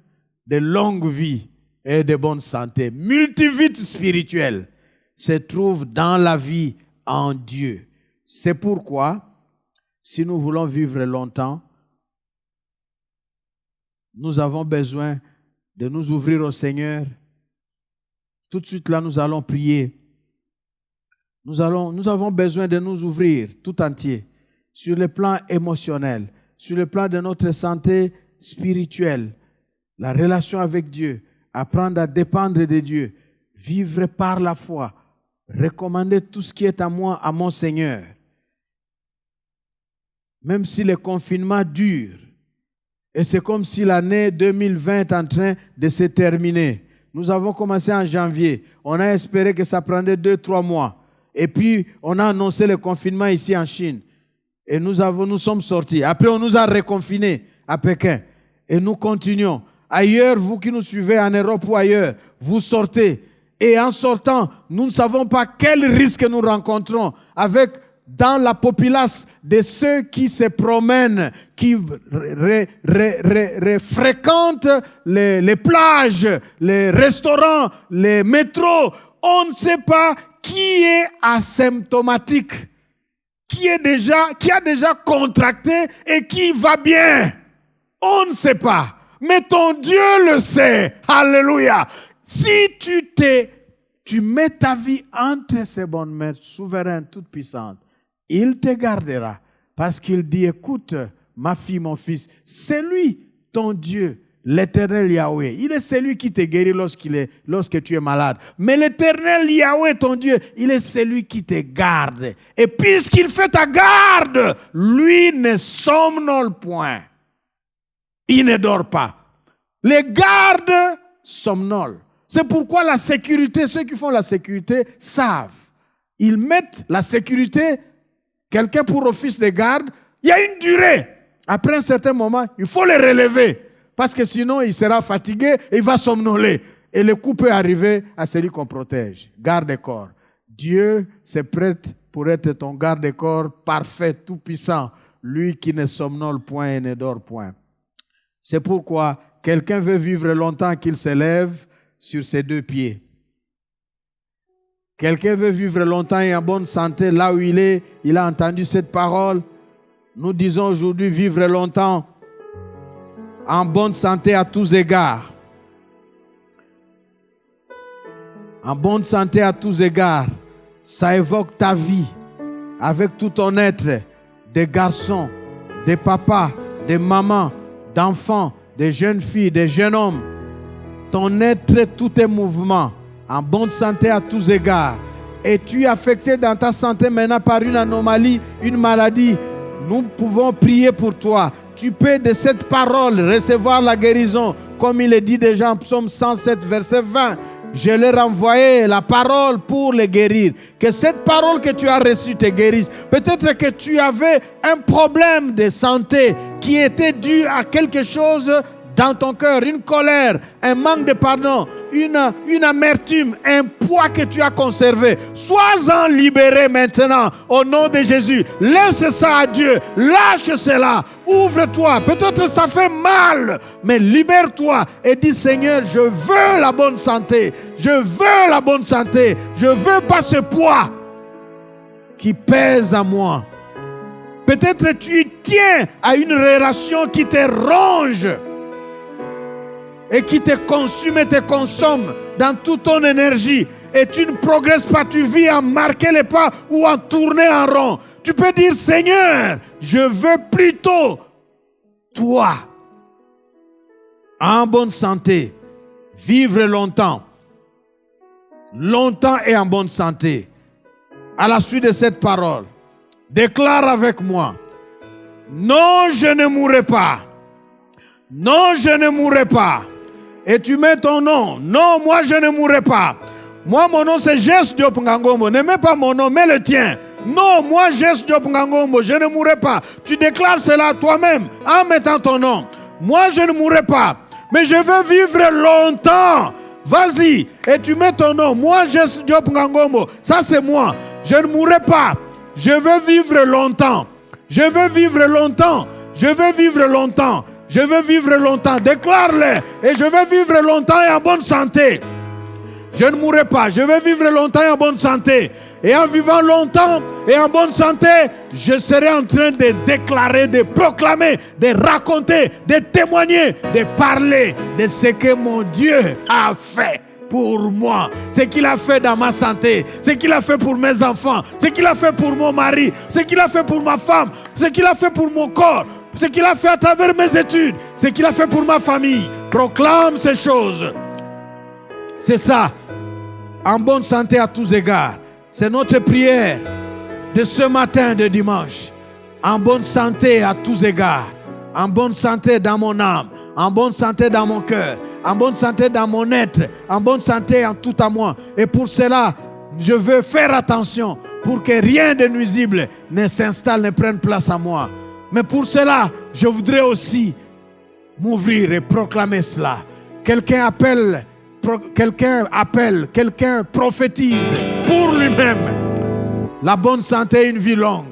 de longue vie et de bonne santé. Multivite spirituelle se trouve dans la vie en Dieu. C'est pourquoi, si nous voulons vivre longtemps, nous avons besoin de nous ouvrir au Seigneur. Tout de suite là, nous allons prier. Nous avons besoin de nous ouvrir tout entier sur le plan émotionnel, sur le plan de notre santé spirituelle, la relation avec Dieu, apprendre à dépendre de Dieu, vivre par la foi, recommander tout ce qui est à moi, à mon Seigneur. Même si le confinement dure, et c'est comme si l'année 2020 est en train de se terminer. Nous avons commencé en janvier, on a espéré que ça prendrait 2-3 mois. Et puis, on a annoncé le confinement ici en Chine. Et nous sommes sortis. Après, on nous a reconfinés à Pékin. Et nous continuons. Ailleurs, vous qui nous suivez en Europe ou ailleurs, vous sortez. Et en sortant, nous ne savons pas quel risque nous rencontrons avec dans la populace de ceux qui se promènent, qui fréquentent les plages, les restaurants, les métros. On ne sait pas qui est asymptomatique, qui a déjà contracté et qui va bien. On ne sait pas. Mais ton Dieu le sait. Alléluia. Si tu mets ta vie entre ses bonnes mains, souveraine, toute puissante, il te gardera. Parce qu'il dit, écoute, ma fille, mon fils, c'est lui, ton Dieu, l'Éternel Yahweh. Il est celui qui te guérit lorsque tu es malade. Mais l'Éternel Yahweh, ton Dieu, il est celui qui te garde. Et puisqu'il fait ta garde, lui ne somnole point. Il ne dort pas. Les gardes somnolent. C'est pourquoi la sécurité, ceux qui font la sécurité savent. Ils mettent la sécurité, quelqu'un pour office de garde, il y a une durée. Après un certain moment, il faut le relever. Parce que sinon, il sera fatigué et il va somnoler. Et le coup peut arriver à celui qu'on protège. Garde-corps. Dieu se prête pour être ton garde-corps parfait, tout-puissant. Lui qui ne somnole point et ne dort point. C'est pourquoi quelqu'un veut vivre longtemps qu'il se lève sur ses deux pieds. Quelqu'un veut vivre longtemps et en bonne santé là où il est. Il a entendu cette parole. Nous disons aujourd'hui vivre longtemps en bonne santé à tous égards. En bonne santé à tous égards. Ça évoque ta vie avec tout ton être, des garçons, des papas, des mamans, d'enfants, des jeunes filles, des jeunes hommes. Ton être, tous tes mouvements, en bonne santé à tous égards. et tu es affecté dans ta santé maintenant par une anomalie, une maladie, nous pouvons prier pour toi. Tu peux de cette parole recevoir la guérison, comme il est dit déjà en Psaume 107, verset 20. Je leur ai envoyé la parole pour les guérir. Que cette parole que tu as reçue te guérisse. Peut-être que tu avais un problème de santé qui était dû à quelque chose dans ton cœur, une colère, un manque de pardon, une amertume, un poids que tu as conservé. Sois-en libéré maintenant au nom de Jésus. Laisse ça à Dieu. Lâche cela. Ouvre-toi. Peut-être ça fait mal, mais libère-toi et dis Seigneur, je veux la bonne santé. Je veux la bonne santé. Je veux pas ce poids qui pèse à moi. Peut-être tu tiens à une relation qui te ronge et qui te consume et te consomme dans toute ton énergie. Et tu ne progresses pas, tu vis à marquer les pas ou à tourner en rond. Tu peux dire, Seigneur, je veux plutôt toi, en bonne santé, vivre longtemps et en bonne santé. À la suite de cette parole, déclare avec moi, non, je ne mourrai pas. Non, je ne mourrai pas. Et tu mets ton nom. Non, moi je ne mourrai pas. Moi, mon nom c'est Jess Diop Ngangombo. Ne mets pas mon nom, mets le tien. Non, moi Jess Diop Ngangombo, je ne mourrai pas. Tu déclares cela toi-même en mettant ton nom. Moi je ne mourrai pas, mais je veux vivre longtemps. Vas-y, et tu mets ton nom. Moi Jess Diop Ngangombo, ça c'est moi. Je ne mourrai pas. Je veux vivre longtemps. Je veux vivre longtemps. Je veux vivre longtemps. Je veux vivre longtemps. Déclare-le. Et je veux vivre longtemps et en bonne santé. Je ne mourrai pas. Je veux vivre longtemps et en bonne santé. Et en vivant longtemps et en bonne santé, je serai en train de déclarer, de proclamer, de raconter, de témoigner, de parler de ce que mon Dieu a fait pour moi, ce qu'il a fait dans ma santé, ce qu'il a fait pour mes enfants, ce qu'il a fait pour mon mari, ce qu'il a fait pour ma femme, ce qu'il a fait pour mon corps, ce qu'il a fait à travers mes études, ce qu'il a fait pour ma famille. Proclame ces choses. C'est ça, en bonne santé à tous égards. C'est notre prière de ce matin de dimanche. En bonne santé à tous égards. En bonne santé dans mon âme. En bonne santé dans mon cœur. En bonne santé dans mon être. En bonne santé en tout à moi. Et pour cela, je veux faire attention pour que rien de nuisible ne s'installe, ne prenne place à moi. Mais pour cela, je voudrais aussi m'ouvrir et proclamer cela. Quelqu'un appelle, quelqu'un prophétise pour lui-même. La bonne santé, une vie longue.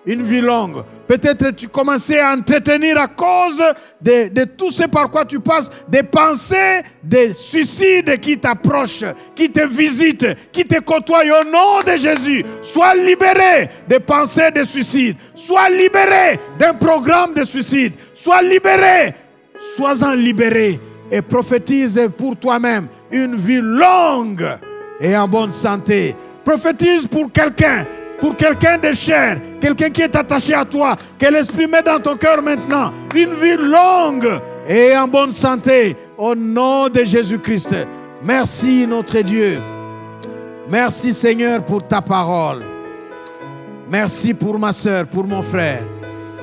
Une vie longue. Peut-être tu commençais à entretenir à cause de tout ce par quoi tu passes, des pensées de suicide qui t'approchent, qui te visitent, qui te côtoient. Au nom de Jésus, sois libéré des pensées de suicide. Sois libéré d'un programme de suicide. Sois libéré. Sois-en libéré et prophétise pour toi-même une vie longue et en bonne santé. Prophétise pour quelqu'un de cher, quelqu'un qui est attaché à toi, que l'Esprit met dans ton cœur maintenant, une vie longue et en bonne santé, au nom de Jésus-Christ. Merci notre Dieu. Merci Seigneur pour ta parole. Merci pour ma soeur, pour mon frère,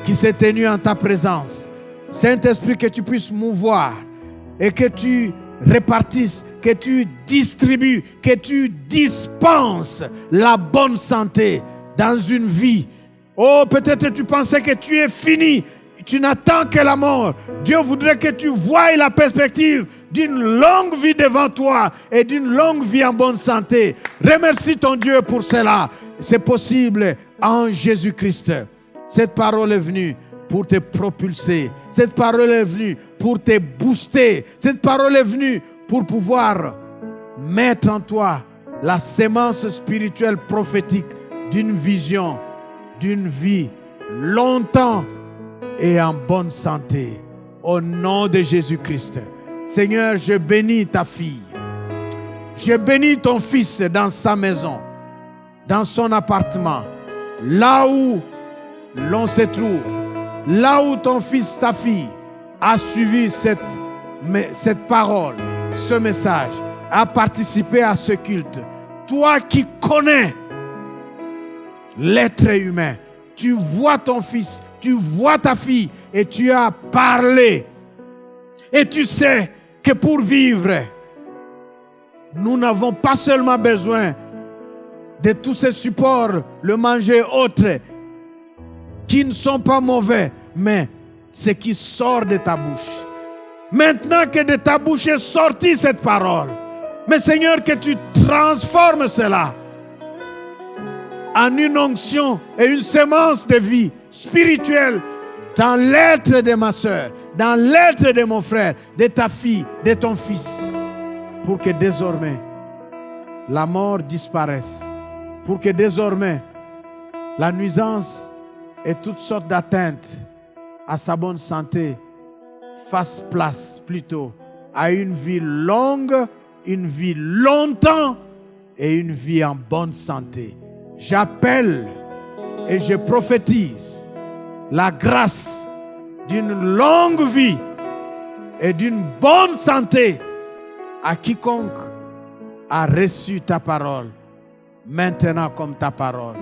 qui s'est tenu en ta présence. Saint-Esprit, que tu puisses mouvoir et que tu répartisses, que tu distribues, que tu dispenses la bonne santé dans une vie. Oh, peut-être tu pensais que tu es fini, tu n'attends que la mort. Dieu voudrait que tu voies la perspective d'une longue vie devant toi et d'une longue vie en bonne santé. Remercie ton Dieu pour cela. C'est possible en Jésus-Christ. Cette parole est venue pour te propulser. Cette parole est venue pour te booster. Cette parole est venue pour pouvoir mettre en toi la sémence spirituelle prophétique d'une vision, d'une vie longtemps et en bonne santé. Au nom de Jésus-Christ. Seigneur, je bénis ta fille. Je bénis ton fils dans sa maison, dans son appartement, là où l'on se trouve. Là où ton fils, ta fille a suivi cette parole, ce message, a participé à ce culte, toi qui connais l'être humain, tu vois ton fils, tu vois ta fille et tu as parlé. Et tu sais que pour vivre, nous n'avons pas seulement besoin de tous ces supports, le manger autre, qui ne sont pas mauvais, mais ce qui sort de ta bouche. Maintenant que de ta bouche est sortie cette parole, mais Seigneur, que tu transformes cela en une onction et une sémence de vie spirituelle dans l'être de ma soeur, dans l'être de mon frère, de ta fille, de ton fils, pour que désormais la mort disparaisse, pour que désormais la nuisance et toutes sortes d'atteintes à sa bonne santé fassent place plutôt à une vie longue, une vie longtemps et une vie en bonne santé. J'appelle et je prophétise la grâce d'une longue vie et d'une bonne santé à quiconque a reçu ta parole, maintenant comme ta parole.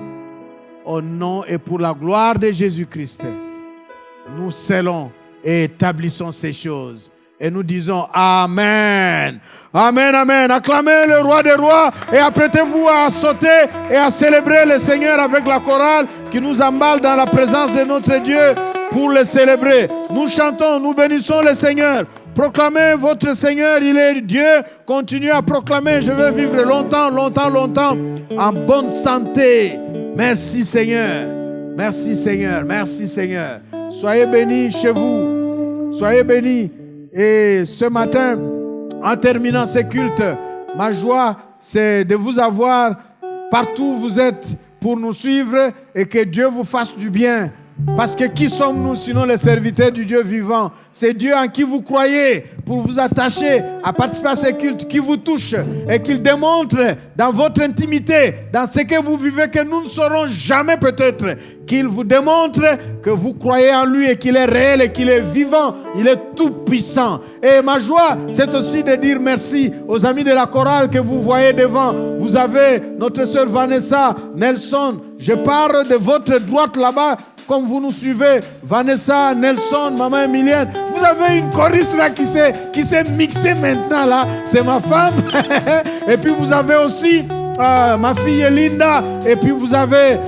Au nom et pour la gloire de Jésus-Christ, nous scellons et établissons ces choses. Et nous disons Amen. Amen, Amen. Acclamez le roi des rois et apprêtez-vous à sauter et à célébrer le Seigneur avec la chorale qui nous emballe dans la présence de notre Dieu pour le célébrer. Nous chantons, nous bénissons le Seigneur. Proclamez votre Seigneur, il est Dieu. Continuez à proclamer, je veux vivre longtemps, longtemps, longtemps en bonne santé. Merci Seigneur. Merci Seigneur. Merci Seigneur. Soyez bénis chez vous. Soyez bénis. Et ce matin, en terminant ce culte, ma joie, c'est de vous avoir partout où vous êtes pour nous suivre et que Dieu vous fasse du bien. Parce que qui sommes-nous sinon les serviteurs du Dieu vivant? C'est Dieu en qui vous croyez pour vous attacher à participer à ces cultes qui vous touchent et qu'il démontre dans votre intimité, dans ce que vous vivez que nous ne saurons jamais peut-être, qu'il vous démontre que vous croyez en lui et qu'il est réel et qu'il est vivant, il est tout puissant. Et ma joie, c'est aussi de dire merci aux amis de la chorale que vous voyez devant. Vous avez notre sœur Vanessa Nelson, je parle de votre droite là-bas. Comme vous nous suivez, Vanessa, Nelson, maman Emilienne, vous avez une choriste là qui s'est mixée maintenant là, c'est ma femme. Et puis vous avez aussi ma fille Linda, et puis vous avez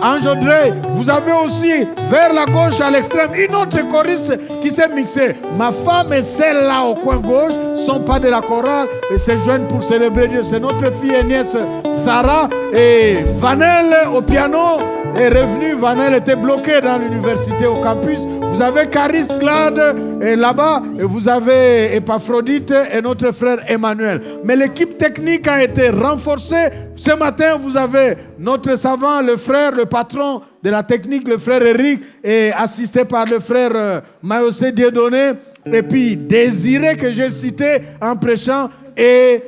Ange Audrey, vous avez aussi vers la gauche à l'extrême une autre choriste qui s'est mixée. Ma femme et celle-là au coin gauche ne sont pas de la chorale et se joignent pour célébrer Dieu. C'est notre fille et nièce Sarah, et Vanel au piano est revenue. Vanel était bloquée dans l'université au campus. Vous avez Caris Glad et là-bas, et vous avez Epaphrodite et notre frère Emmanuel. Mais l'équipe technique a été renforcée. Ce matin, vous avez notre savant, le frère, le patron de la technique, le frère Eric, et assisté par le frère Maïosé Dieudonné, et puis Désiré que j'ai cité en prêchant, et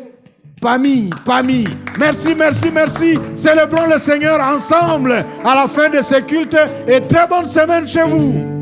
Pami. Merci, merci, merci. Célébrons le Seigneur ensemble à la fin de ce culte, et très bonne semaine chez vous.